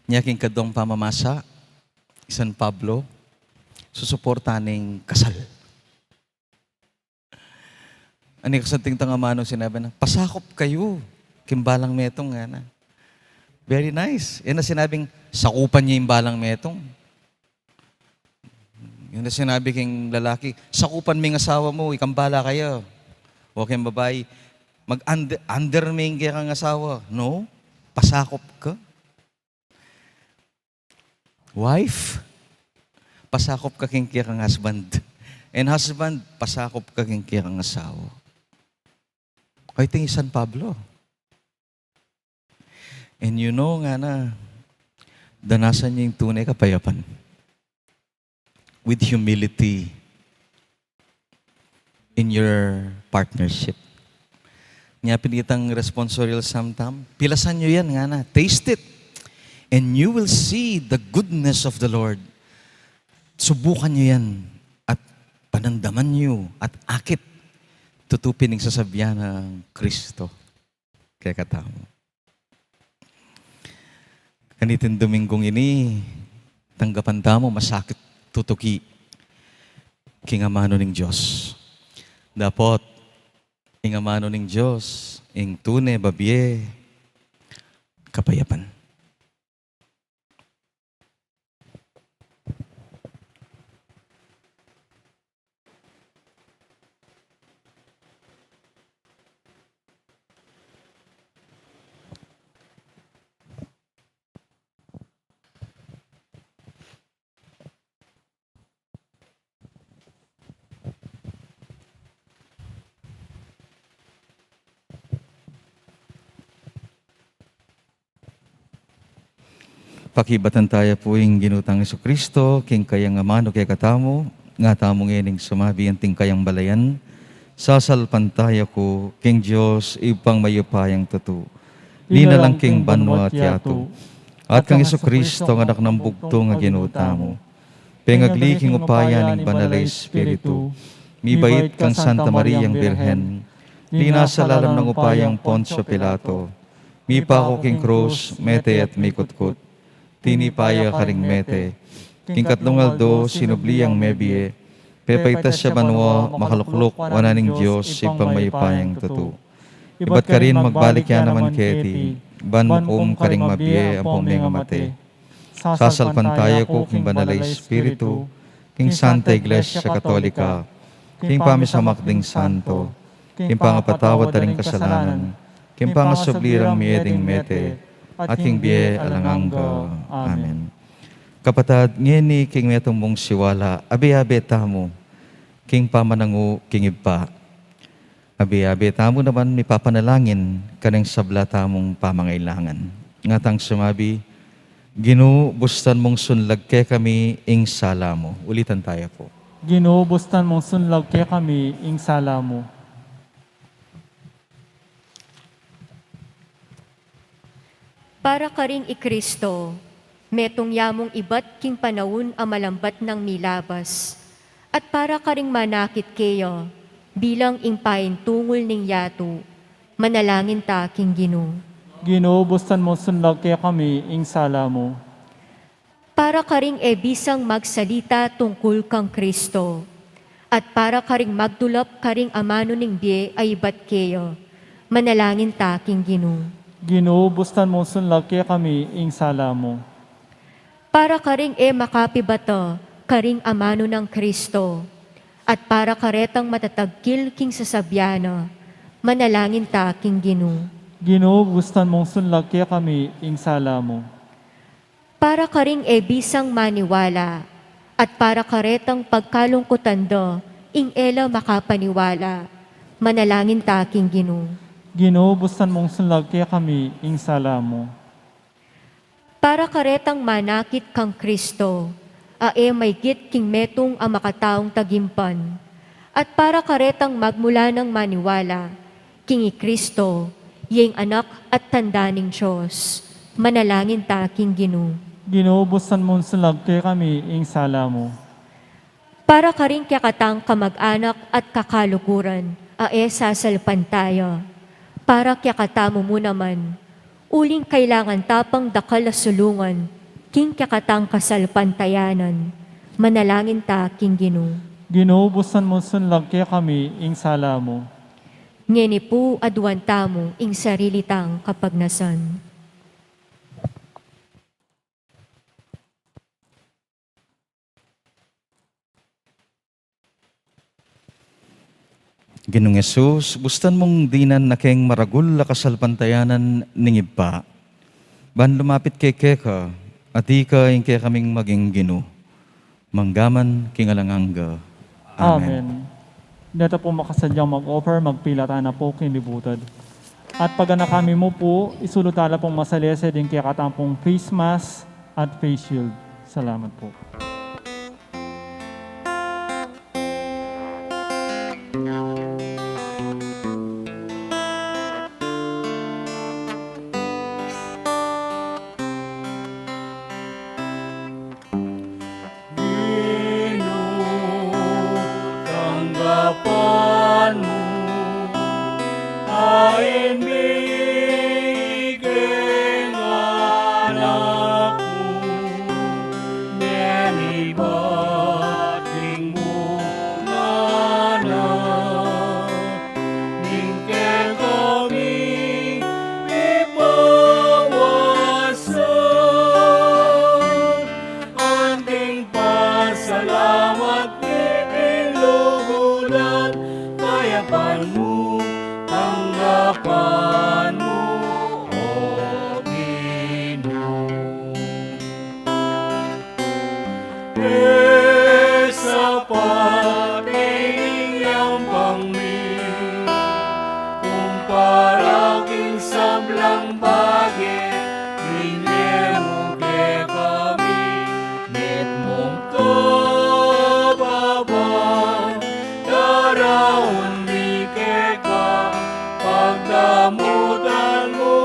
Nya king kadong pamamasa, San Pablo, susuporta ning kasal. Ani kasanting tangamano sinabi na, pasakop kayo, kimbalang metong nga na. Very nice. Yan na sinabing, sakupan niya yung balang metong. Yan na sinabi king lalaki, sakupan mo yung asawa mo, ikambala kayo. O kayong babae, mag-underming kaya kang asawa. No, pasakop ka. Wife, pasakop ka king kaya kang husband. And husband, pasakop ka king kaya kang asawa. Ay, tingin San Pablo. And you know nga na, danasan niya yung tunay kapayapan. With humility in your partnership. Nga pinitang responsorial samtam, pilasan nyo yan nga na. Taste it. And you will see the goodness of the Lord. Subukan nyo yan. At panandaman nyo. At akit. Tutupin ng sasabihan ng Kristo. Kaya katamo. Kanitin Dominggong ini, tanggapan tamo masakit tutuki kingamano ng Diyos. Dapat ingamano ng Diyos, ing tune, babye, kapayapan. Pakibatan tayo po yung ginutang Jesucristo, king kayang amano kay katamo, nga tamo ngening sumabi ang ting kayang balayan, sasalpan tayo ko, king Diyos, ipang mayupayang tutu. Lina lang king banwa at yato, at kang Jesucristo nga anak ng bugto nga ginutamo. Pengagliking upaya ning banalay Espiritu, mibait kang Santa Mariang Birhen, lina sa lalam ng upayang Poncio Pilato, mipa ko king krus, mete at mikutkut, tinipaya karing mete, king katlong aldo, sinubliyang mebie, pepaitas siya banwa, makalukluk, wananing Diyos, ipang mayupayang tutu. Iba't ka rin magbalik yan naman keti, banmukum karing mabie, ang pumenga mate. Sasalpan tayo ko, king banalay Espiritu, king Santa Iglesia Katolika, king pamisamakding santo, king pangapatawad ring kasalanan, king pangasublirang mieding mete, at king biye alangangga. Amen. Kapatad, ngeni king metong mong siwala, abi-abi tamo, king pamanangu, king iba. Abi-abi tamo naman ni papanalangin, kaneng sabla tamong pamangailangan. Ngatang sumabi, Ginoo, bustan mong sunlag ke kami, ing sala mo. Ulitan tayo po. Ginoo, bustan mong sunlag kay kami, ing sala mo. Para karing ikristo, metong yamong ibat king panawon a malambat ng milabas, at para karing manakit kayo, bilang ingpain tungol ning yato, manalangin ta king Ginoo. Ginoo, bustan mong sunlag kay kami, ing sala mo. para ka ring ebisang magsalita tungkol kang Kristo, at para ka ring magdulap ka ring amano ning biye ay batkeyo. Manalangin taking Ginoo. Ginoo, bustan mo sunlag kaya kami ing sala mo. Para ka ring makapibata, ka ring amano ng Kristo, at para karetang matatagkil king sasabyana, manalangin taking Ginoo. Ginoo, bustan mong sunlag kaya kami ing sala mo. Para ka ring bisang maniwala, at para karetang pagkalungkutan do, ing ela makapaniwala, manalangin taking Ginoo. Ginoo, bustan mong sunlag kaya kami ing sala mo. Para karetang manakit kang Kristo, may git king metong ang makataong tagimpan, at para karetang magmula ng maniwala, king Kristo, yung anak at tanda ng Diyos, manalangin taking Ginoo. Ginoo, bustan mong sunlag kaya kami ing sala mo. Para ka rin kakatang kamag-anak at kakalukuran, sasalpan tayo. Para kakatamo mo naman, uling kailangan tapang dakal na sulungan, king kakatang kasalpantayanan, manalangin taking Ginoo. Ginoo, bustan mong sunlag kaya kami ing sala mo. Ngeni po adwan tamo ing sarili tang kapagnasan. Ginong Yesus, bustan mong dinan na keng maragul la kasalpantayanan ning iba. Ban lumapit kay keka, at ika yung kaya kaming maging Ginoo. Manggaman kingalanganga. Amen. Dito po makasadyang mag-offer, magpilata na po kinibutad. At pag kami mo po, isulutala pong masalese din kaya katampong face mask at face shield. Salamat po. Tanggapan mo ay bigeng anak ko, nenibating mo nanak, ningke kami ipawasan, anting pasalamat lugulan, kayapan mo, tanggapan mo, O Ginoo. Sa patingiyang pangmin, kung paraking sablang bagay, rinye mo ke kami, mit mong kababang, daraon mi ke ka, pagdamutan mo,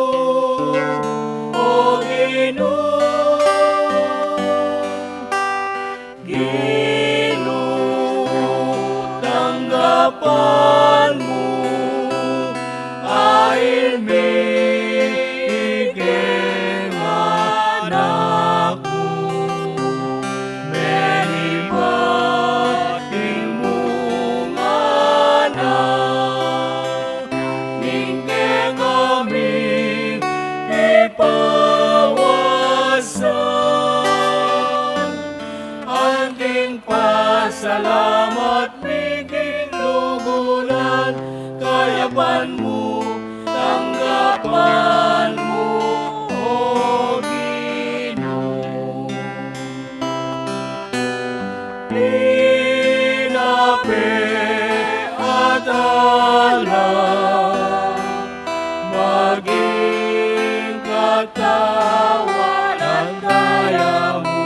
O Ginoo. Ginoo, tanggapan mo ay bigeng anak ko, menibating mong anak, ningke kami ipawasan, anting pasalamat biging lugulan, kayapan mo, tanggapan mo, O Ginoo. Pinape at alam, maging katawan at daya mo,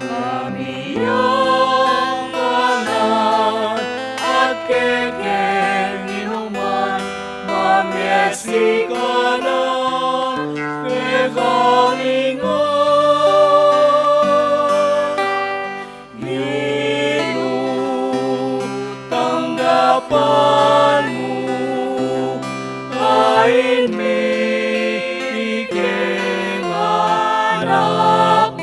kami ang anak at kekeng inuman, mamyesi ka na kekalingan. Ginoo, tanggapan mo ay bigeng anak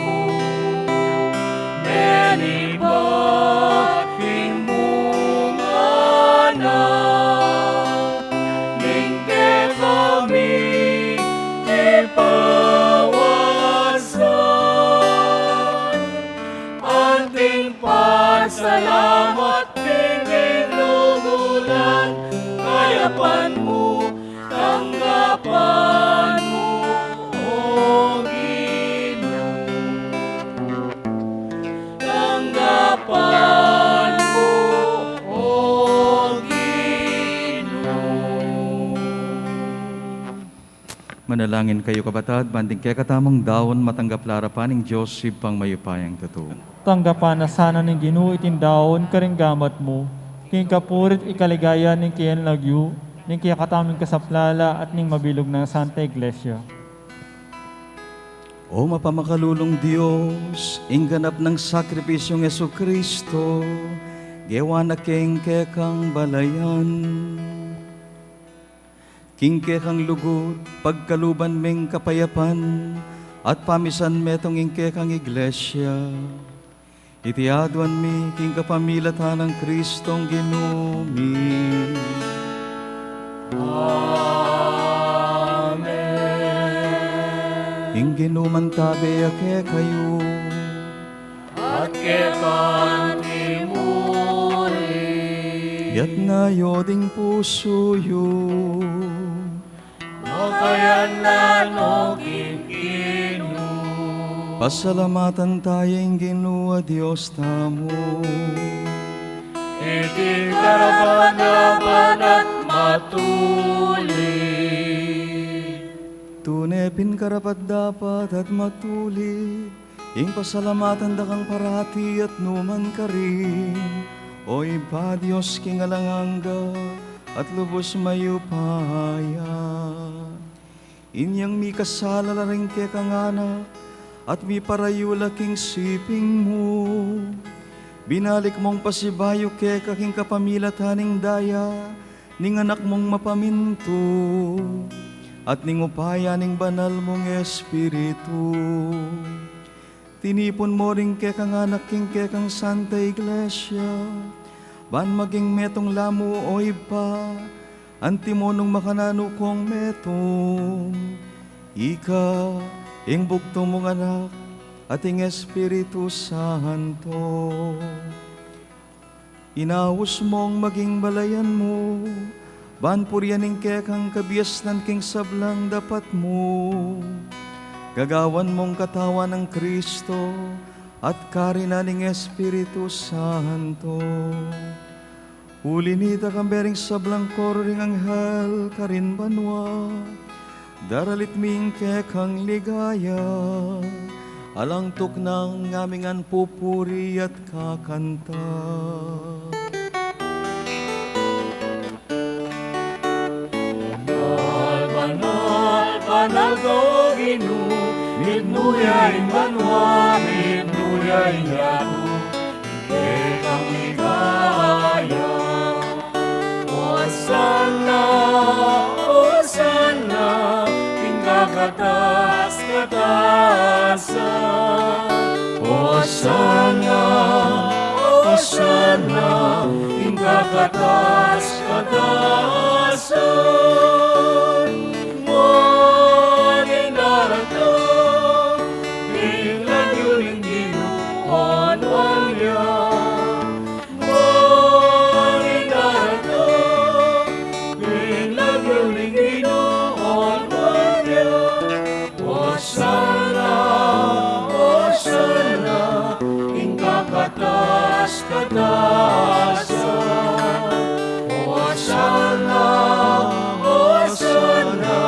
Manalangin kayo kabatad, banding kaya katamang daon matanggap larapan ng Diyos sipang mayupayang totoo. Tanggapan na sana ng Ginoo itindaon karing gamat mo. King kapurit ikaligaya ning kiyan lagyu, ning kaya kataming kasaplala at ning mabilog ng Santa Iglesia. O mapamakalulong Diyos, ingganap ng sakripisyong Yesu Kristo, gewa na king kekang balayan. King kekang lugod, pagkaluban ming kapayapan, at pamisan metong ingkekang iglesia. Itiaduan mi, king kapamilatan ng Kristong ginumi. Ing ginuman tabi ake kayo, At kekan timuri, yat na yoding puso yo. Makayan na no kikinu, Pasalamatan tayong Ginoo Diyos tamo. Iti karapan at matuli. Tunepin karapat dapat at matuli, ing pasalamatan dakang parati at numan ka rin. O iba Diyos kingalanganga at lubos mayupaya. Inyang mi kasala na rin ke kangana at mi parayula king siping mo. Binalik mong pasibayo ke kaking kapamilataning daya, ning anak mong mapaminto, at ning upaya ning banal mong espiritu. Tinipon mo rin ke kang anak king ke kang Santa Iglesia, ban maging metong lamu o iba, anti mo nung makanano kong metong. Ika, ing bugtong mong anak, at ing Espiritu Santo. Inaus mong maging balayan mo, ban puryan ing kekang kabias ng king sablang dapat mo. Gagawan mong katawan ng Kristo, at karina ning Espiritu Santo. Ulinita kang bering sablang koring anghel karin banwa, daralit ming kekang ligaya, alang tuk ng aming anpupuri at kakanta. Banal, banal go ginu, mitnuyay manwa, mitnuyay yatu, ikekang ligaya. Osana, Osana, ingkakatas katasan. Osana, Osana, ingkakatas katasan. Maninarata, tinglan yuling ginuon walya. Maninarata, tinglan yuling ginuon walya. Osana, Osana, ingkakatas katasan. Osana, Osana,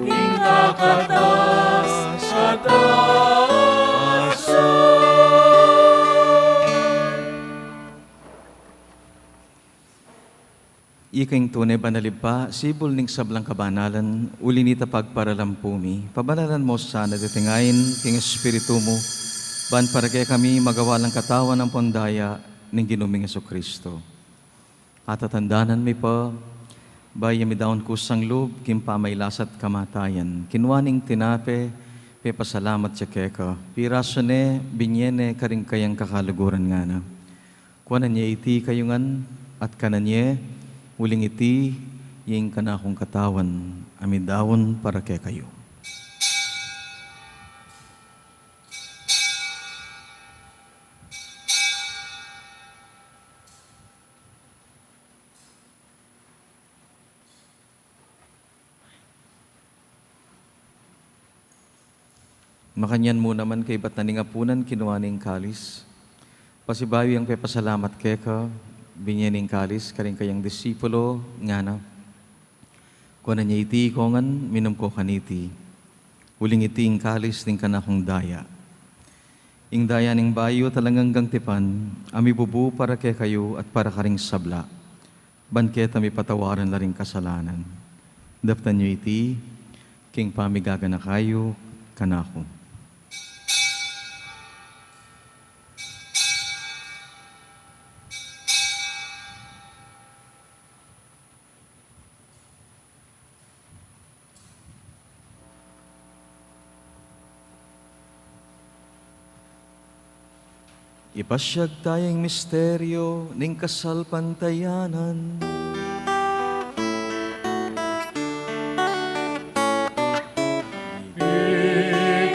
ingkakatas katasan. Iking tunay banalippa, sibol ning sablang kabanalan, ulinita pagparalampumi, pabanalan mo sana datingayin king Espiritu mo, ban para kaya kami magawa lang katawan ng pondaya ning ginuming Jesucristo. At tatandanan mi pa, bayami daon kusang loob, kimpamaylasat kamatayan, kinwaning tinape, pe pasalamat siya keka, piraso ne, binyene karing kayang kakaluguran nga na. Kuwanan niya iti kayungan, at kanan niya, uling iti, yung kanakong katawan, amidawon para kay kayo. Makanyan mo naman kay ba't naningapunan kinuwaning kalis. Pasibayo ang pepasalamat keka, binyaning kalis, karing kayang disipulo, nga na. Kuna niya iti kongan, minum ko kaniti. Uling iti ing kalis ning kanakong daya. Ing daya ning bayo talagang gangtipan, ami bubu para kay kayo at para karing sabla. Banket ami patawaran na ring kasalanan. Daptan niyo iti, king pamigaga na kayo, kanako. Ipasyag tayong misteryo ning kasal pantayanan.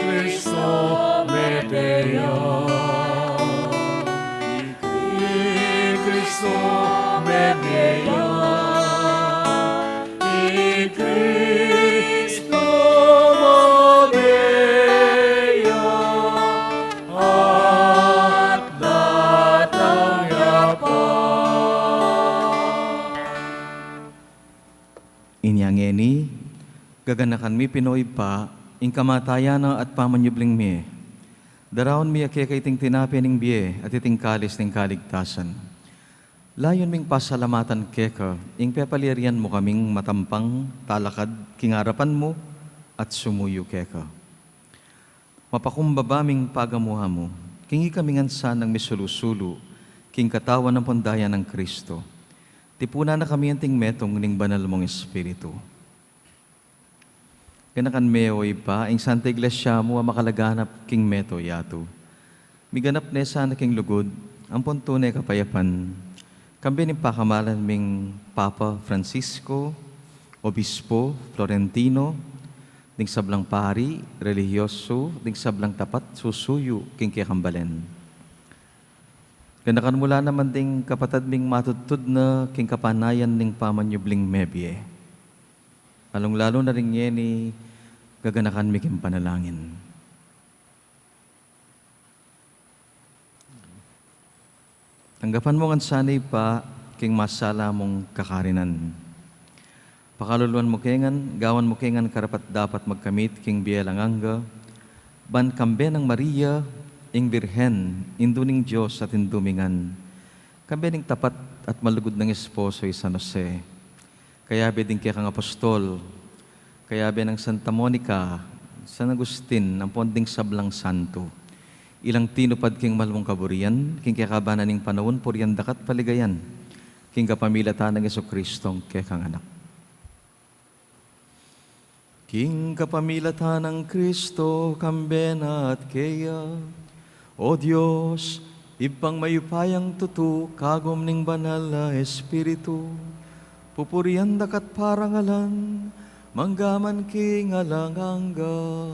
Cristo Medea, Cristo Medea, Cristo Medea, at datang yapa. Inyangeni, gaganakan mi Pinoy pa, ing kamatayana at pamanyubling mi. Daraon mi ake kay ting tinapi ning biye at iting kalis ning kaligtasan. Layon ming pasalamatan keka, ing pepalirian mo kaming matampang talakad kingarapan mo at sumuyo keka. Mapakumbaba ming pagamuha mo, kingi kami ngansa ng misulusulo, king katawan ng pondaya ng Kristo. Tipuna na kami ang ting metong ning banal mong Espiritu. Ganakan meoy pa, ing Santa Iglesia mo makalaganap king meto yato. Miganap ne sana king lugod, ang punto ne kapayapan. Kambi ni pakamalan ming Papa Francisco, Obispo Florentino, ding sablang pari, religyoso, ding sablang tapat, susuyo king kikambalen. Ganakan mula naman ding kapatad ming matutod na king kapanayan ning pamanyubling mebye. Lalong-lalo na rin niya ni gaganakan mi king panalangin. Tanggapan mo kan sanay pa king masala mong kakarinan. Pakaluluan mo kengan, gawan mo kengan karapat dapat magkamit king biyelanganga, ban kambe ng Maria, ing Birhen, induning Diyos at indumingan, kambe ning tapat at malugod ng esposo San Jose. Kaya beding kaya kang apostol, kaya be ng Santa Monica, San Agustin, ang ponding sablang santo. Ilang tinupad king malmong kaburian, king kaya kabanan ning panahon, puriyan dakat paligayan, king kapamilatan ng Jesucristong kaya kang anak. King kapamilatan ng Kristo, kambena at kaya, O Diyos, ibang mayupayang tutu, kagom ning banal na Espiritu, pupurian dakat parangalan, manggaman king alangangga.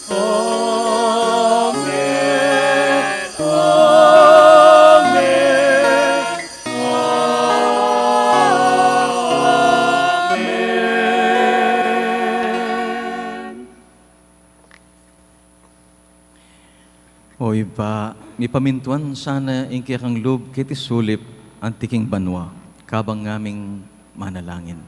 Amen, Amen, Amen. O iba, ipamintuan sana ing kaya kang loob kiti sulip antiking banwa, kabang ngaming manalangin.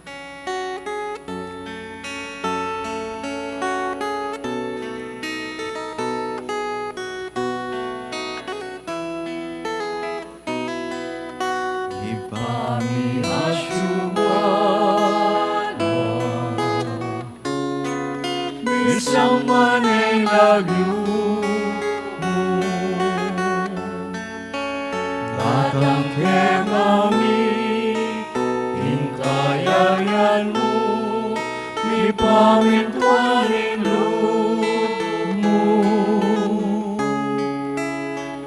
Kami asyumano, bisang manay nagyumo, datang kami, ingkayayan mo, mi pamintuaning loob mo,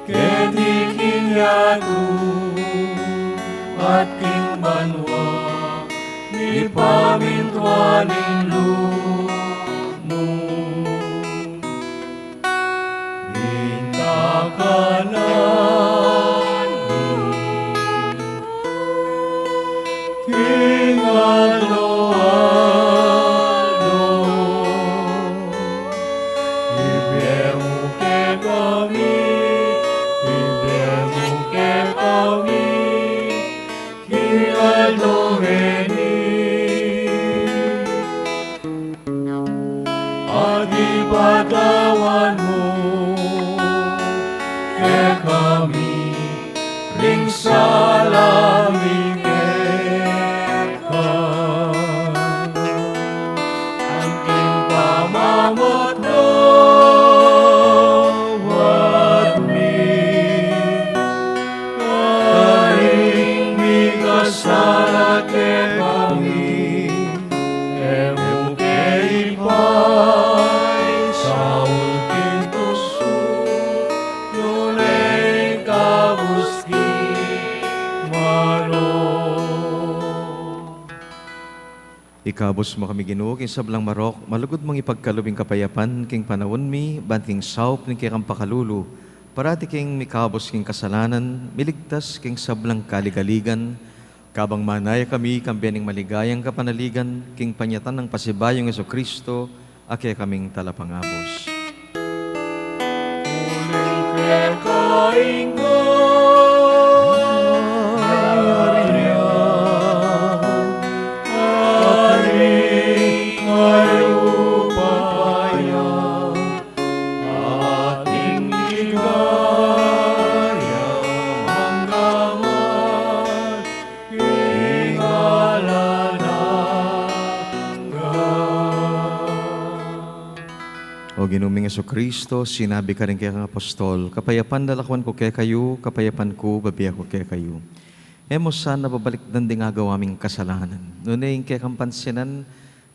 ketiking yato, at king banwa, ni pamintuaning loob mo. Ingkakanan king alo-alo, ibemu ke kami, ibemu ke kami, ikabos mo kami Ginoo king sablang marok, malugod mong ipagkalubing kapayapan king panawon mi, ban king saup ning kay kang pakalulu, parati king mikabos king kasalanan, miligtas king sablang kaligaligan, kabang manaya kami kambianing maligayang kapanaligan, king panyatan ng pasibayong Kristo, ake kaming talapangabos. O ginuming Kristo, sinabi ka rin kaya kang apostol, kapayapan dalakwan ko kaya kayo, kapayapan ko, babiya ko kaya kayo. Emo sana babalik dan di nga gawaming kasalanan. Nunay kaya kang pansinan,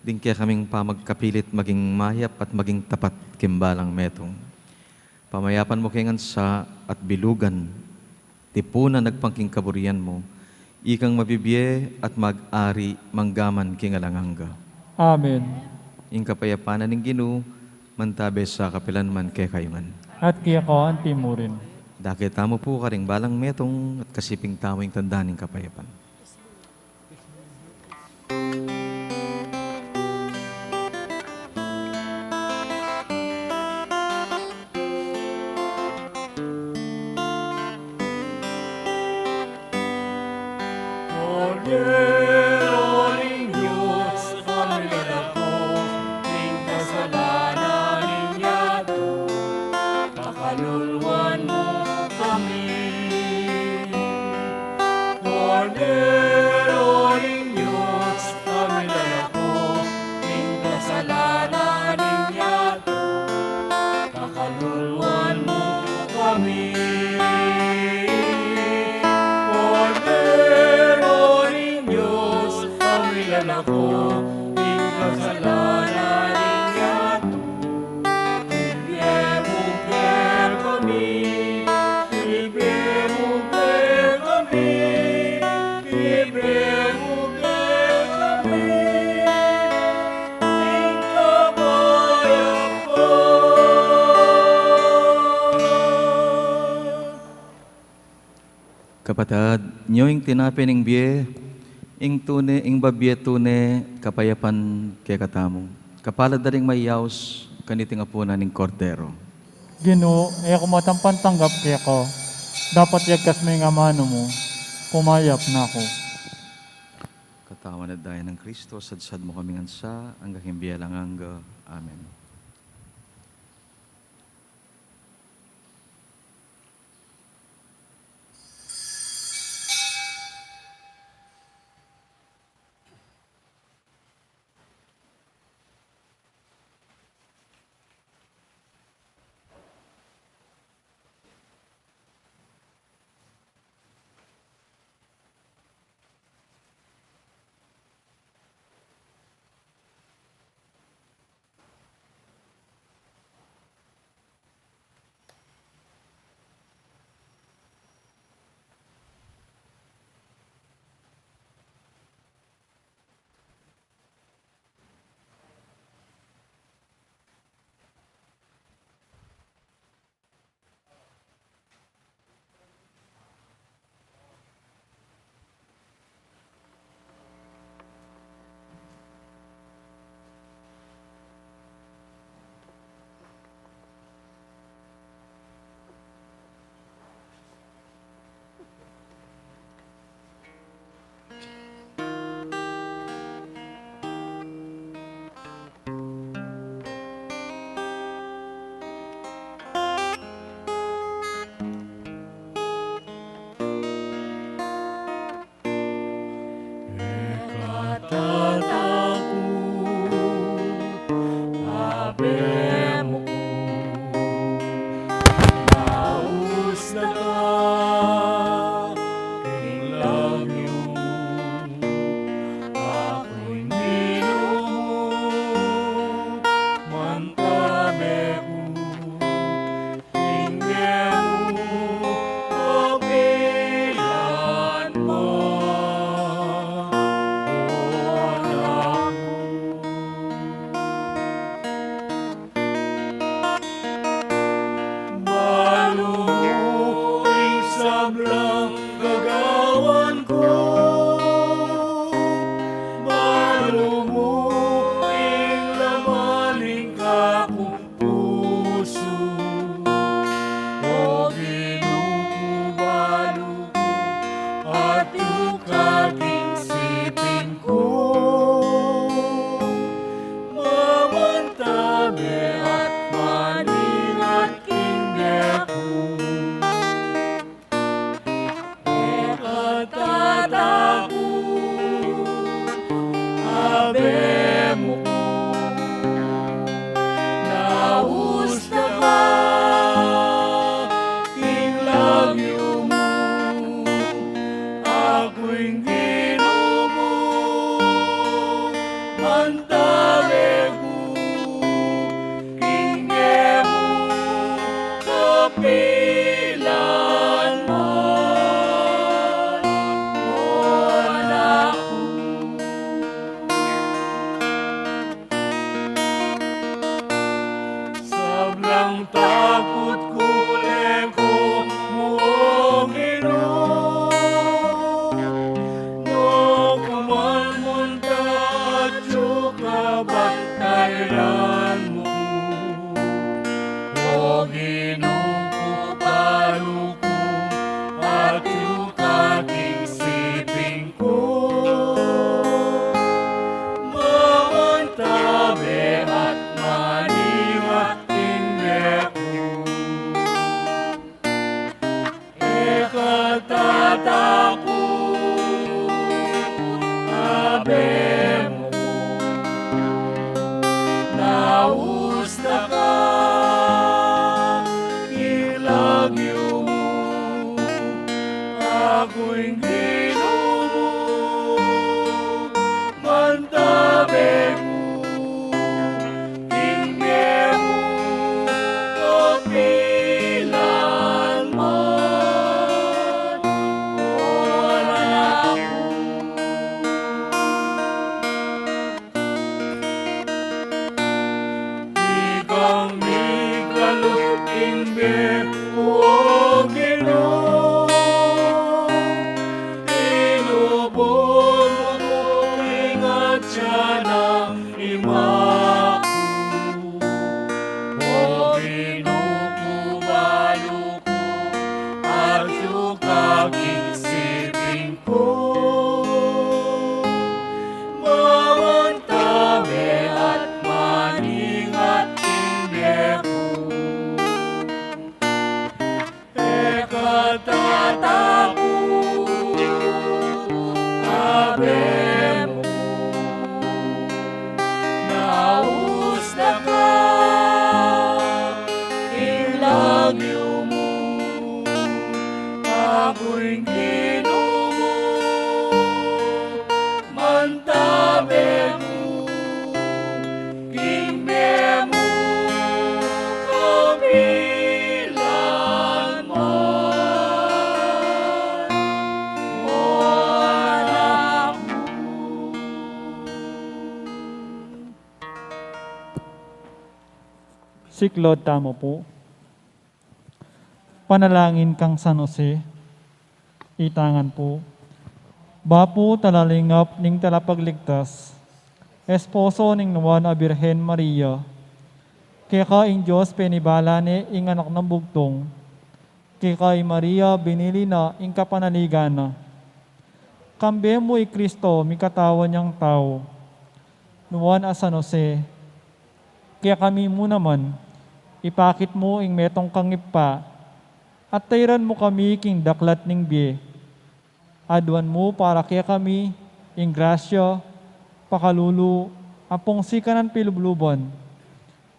din kaya kaming pamagkapilit maging mayap at maging tapat kimbalang metong. Pamayapan mo kayangan sa at bilugan, tipunan nagpangking kaburian mo, ikang mabibiye at mag-ari manggaman kingalanganga. Amen. Ing kapayapanan ng Ginoo, mantabe sa kapilan man kay kayungan. At kaya ko ang timurin. Dahil tamo po karing balang metong at kasiping tamo yung tandaning kapayapan. Cordero ng Diyos, pamilala ko, ning kasalanan ninyato, pakaluluan mo kami. Cordero ng Diyos, pamilala ko, ning kasalanan ninyato, pakaluluan mo kami. Ako, ing kasalanan ninyato, ibigay kami, ibigay kami, ibigay kami, ing kapayapan. Kapatad, nyo yung tinapining biye, ing tune, ing babye tune, kapayapan kay katamo. Kapalad daring mayaws, kaniting apuna ning kordero. Ginoo, ako matampan tanggap kaya ko. Dapat yagkas may nga mano mo. Pumayap na ako. Katawan at daya ng Kristo, sadsad mo kaming ansa, ang gahimbiya lang hangga. Amen. kapilanman, o anak ko. Sobrang takot ko, leko mo, Ginoo. No kumalmunta at bantayan mo. O Ginoo ko, palo ko, at yukating siping ko. Mamantabi at maniwat inbeko. Ekatatako, abe mo. Nausta ka, ilagyo mo. Ako'y Ginoo mo, mantabi ko. Ingbe mo, kapilanman, o anak ko. Ikang mikalot ingbe, o Ginoo. Ilubog mo ingat siya ng ima ko. O Ginoo ko, balo ko, at yukaking siping ko. Mamantabi at maningat inbeko. Ekatatako, abe mo. Nausta ka, ilagyo mo. Ako'y Ginoo mo, mantabi ko. Ingbe mo, kapilanman, o anak ko. Siklod tamo po. Panalangin kang San Jose, itangan po. Bapo talalingap ning talapagligtas, esposo ning nawan a Birhen Maria, kaya ka ing Diyos penibala ni ing anak ng bugtong, kaya kay Maria binili na ing kapanaligan na. Kambe mo i Kristo, mi katawan niyang tao, nawan a San Jose, kaya kami mo naman, ipakit mo ing metong kangipa, at tayran mo kami king daklat ning biye. Adwan mo para kaya kami, ing grasya, pakalulu, apong sikanan pilubluban,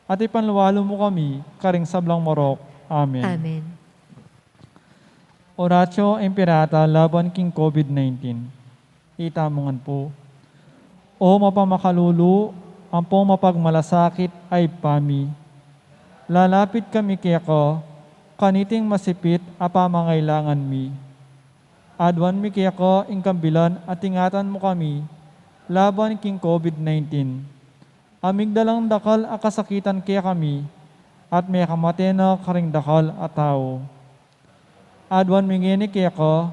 at ipanluwalo mo kami, karing sablang morok. Amen. Amen. Oratio Imperata laban king COVID-19. Itamongan po. O mapamakalulu, ampong mapagmalasakit ay pami. Lalapit kami kaya ko, kaniting masipit apamangailangan mi. Adwan mi kaya ko ing kambilan at ingatan mo kami, laban king COVID-19. Amigdalang dakal akasakitan kaya kami, at may kamate na karing dakal at tao. Adwan mi ngini kaya ko,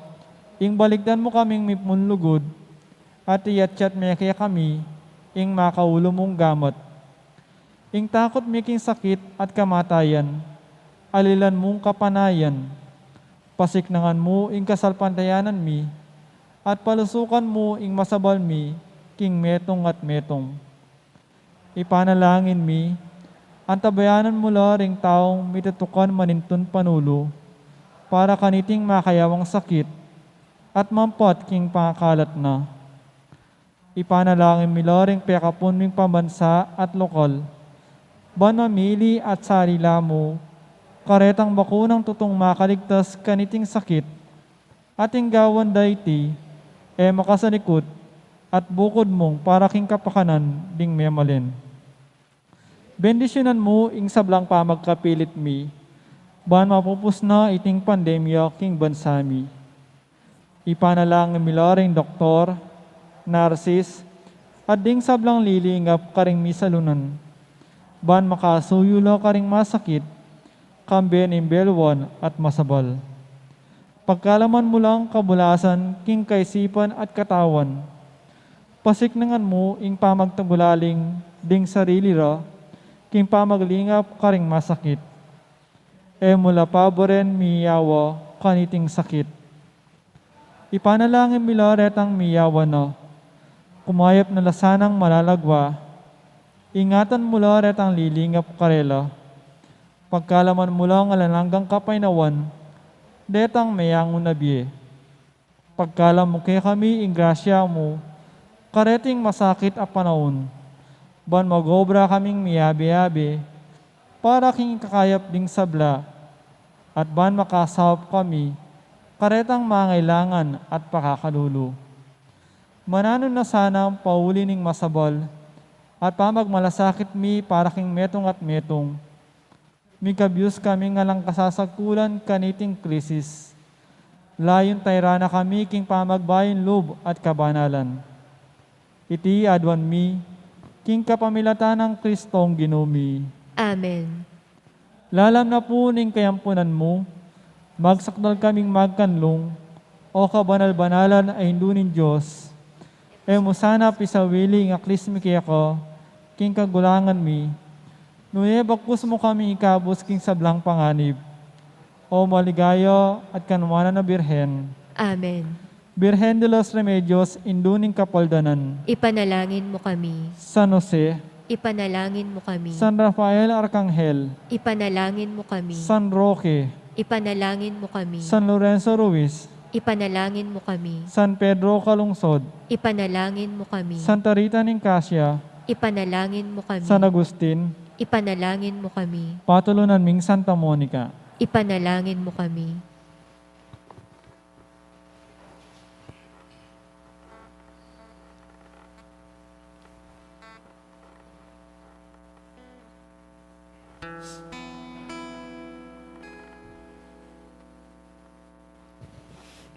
ing baligdan mo kaming mipunlugod, at iyatsyat mi kaya kami, ing makaulo mong gamot. Ing takot mi king sakit at kamatayan, alilan mong kapanayan, pasiknangan mo ing kasalpantayanan mi, at palusukan mo ing masabal mi, king metong at metong. Ipanalangin mi, antabayanan mo ring taong mitutukan manintun panulo, para kaniting makayawang sakit, at mampot king pangakalat na. Ipanalangin mi ring pekapon ming pambansa at lokal, banamili at sarila mo, karetang bakunang tutong makaligtas kaniting sakit, ating gawan dayti, makasalikot, at bukod mong para king kapakanan ding memalin. Bendisyonan mo ing sablang pamagkapilit mi, Ban mapupus na iting pandemya king bansami. Ipanalangin milaring doktor, narsis, at ding sablang lilingap karing misalunan. Ban makasuyulo karing masakit, kamben imbelwan at masabal. Pagkalaman mo lang kabulasan king kaisipan at katawan, pasiknangan mo ing pamagtagulaling ding sarili ra, king pamaglingap karing masakit. E mula paboren miyawa kaniting sakit. Ipanalangin mila retang miyawa na, kumayap na lasanang malalagwa, ingatan mula retang lilingap karela. Pagkalaman mula ng alananggang kapainawan, detang mayangon na biye. Pagkalam mo kay kami ing grasya mo, kareting masakit a panahon, ban magobra kaming miyabi-yabi, para king kakayap ding sabla, at ban makasahap kami, karetang mangailangan at pakakalulu. Mananon na sana ang pauli ning masabal, at pamagmalasakit mi para king metong at metong, mikabyus kami nga lang kasasagkulan kaniting krisis. Layon tayrana kami king pamagbayin loob at kabanalan. Iti adwan mi, king kapamilatan ng Kristong ginumi. Amen. Lalam na po ning kayampunan mo, magsakdal kaming magkanlong, o kabanal-banalan ay hindunin Diyos. E mo sana pisawili nga krismi kaya ko, king kagulangan mi, nuye bakus mo kami ikabos king sablang panganib, o maligaya at kanwanan na Birhen. Amen. Birhen de los Remedios, induning kapaldanan. Ipanalangin mo kami. San Jose, Ipanalangin mo kami. San Rafael Arcangel, Ipanalangin mo kami. San Roque, Ipanalangin mo kami. San Lorenzo Ruiz, Ipanalangin mo kami. San Pedro Calungsod, Ipanalangin mo kami. Santa Rita Nicasia, Ipanalangin mo kami. San Agustin, Ipanalangin mo kami. Patulunan ming Santa Monica. Ipanalangin mo kami.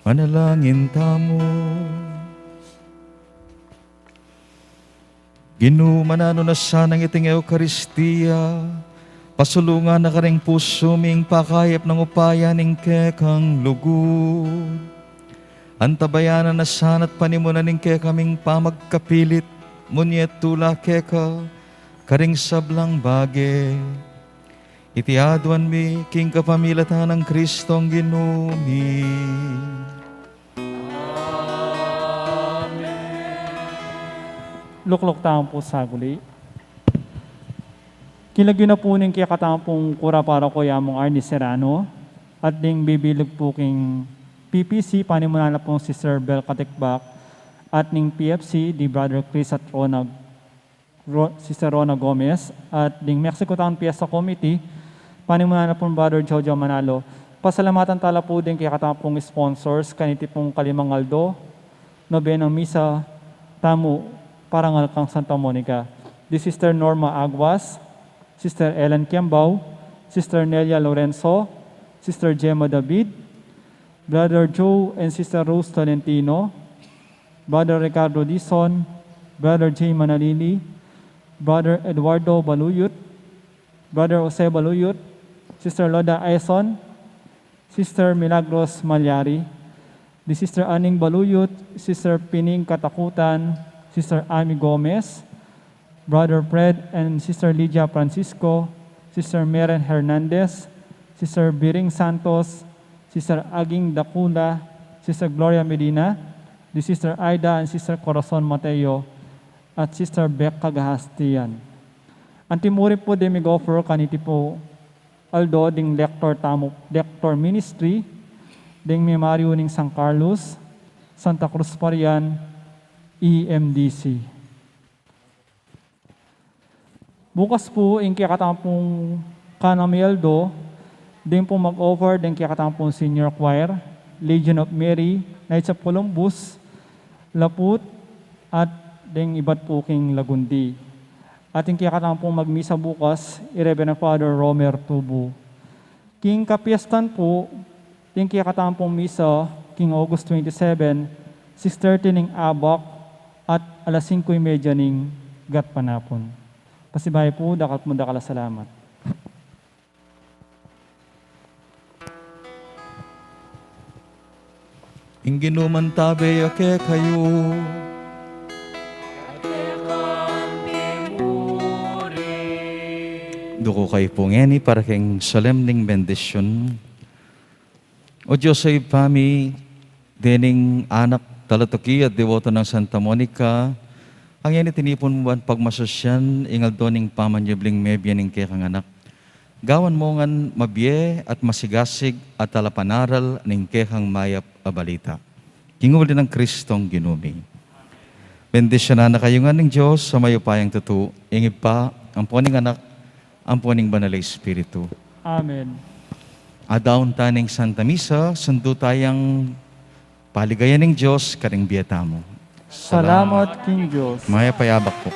Manalangin tamo. Ginumanano na sanang iting Eucharistia, pasulungan na karing puso ming pakayap ng upaya ning kekang lugod. Antabayanan na sana't panimunan ning kekaming pamagkapilit, munyet tula keka, karing sablang bage. Itiadwan mi king kapamilatan ng Kristong ginumi. Luklok taong po saguli. Kilagyo na po ning kaya katampong kura para ko yamong Arnie Serrano at ding bibilog po king PPC, panimulan na po si Sir Bel Katikbak at ning PFC, di Brother Chris at Sister Rona Gomez at ding Mexico Town Fiesta Committee, panimulan na po Brother Jojo Manalo. Pasalamatan tala po din kaya katampong sponsors, kaniti pong Kalimangaldo, Nobenang Misa, Tamu, Parangal kang Santa Monica. The Sister Norma Aguas, Sister Ellen Kiambao, Sister Nelia Lorenzo, Sister Gemma David, Brother Joe and Sister Rose Tolentino, Brother Ricardo Dison, Brother Jay Manalili, Brother Eduardo Baluyut, Brother Jose Baluyut, Sister Loda Aison, Sister Milagros Malyari, the Sister Aning Baluyut, Sister Pining Katakutan, Sister Amy Gomez, Brother Fred and Sister Lydia Francisco, Sister Meren Hernandez, Sister Biring Santos, Sister Aging Dakula, Sister Gloria Medina, the Sister Aida and Sister Corazon Mateo, at Sister Becca Gahastian. Antimuri po demigofer kaniti po Aldo ding Lector Ministry, ding Memaryo ning San Carlos, Santa Cruz Parian, EMDC. Bukas po, yung kikatampong Kanamieldo, din po mag-over, din kikatampong Senior Choir, Legion of Mary, Knights of Columbus, Laput, at din iba't po king Lagundi. At yung kikatampong magmisa bukas, Reverend Father Romer Tubu. King kapiestan po, ting kiyakatampong misa, King August 27, 6:30 ning abak, at alas 5:30 ning gatpanapon. Pasibay po, dakat mo dakala salamat. Ingginuman tabi ake kayo. Duko kay pungeni para keng solemning bendisyon. O Diyos ay pami, dening anak talatoki at dewoto ng Santa Monica, ang yan itinipon mo ang pagmasosyan, ingal doning pamanyabling mebyaning kay kang anak. Gawan mo ngan mabye at masigasig at talapanaral ning kekang mayap a balita. Kingul din ng Kristong ginumi. Bendisyon na kayo nga ng Diyos sa mayupayang tutu, ingib pa ang poning anak, ang poning banal Espiritu. Amen. Adaon taning Santa Misa, sundo tayang paligayan ng Diyos karing biyata mo. Salamat, King Diyos. Maya payabak po.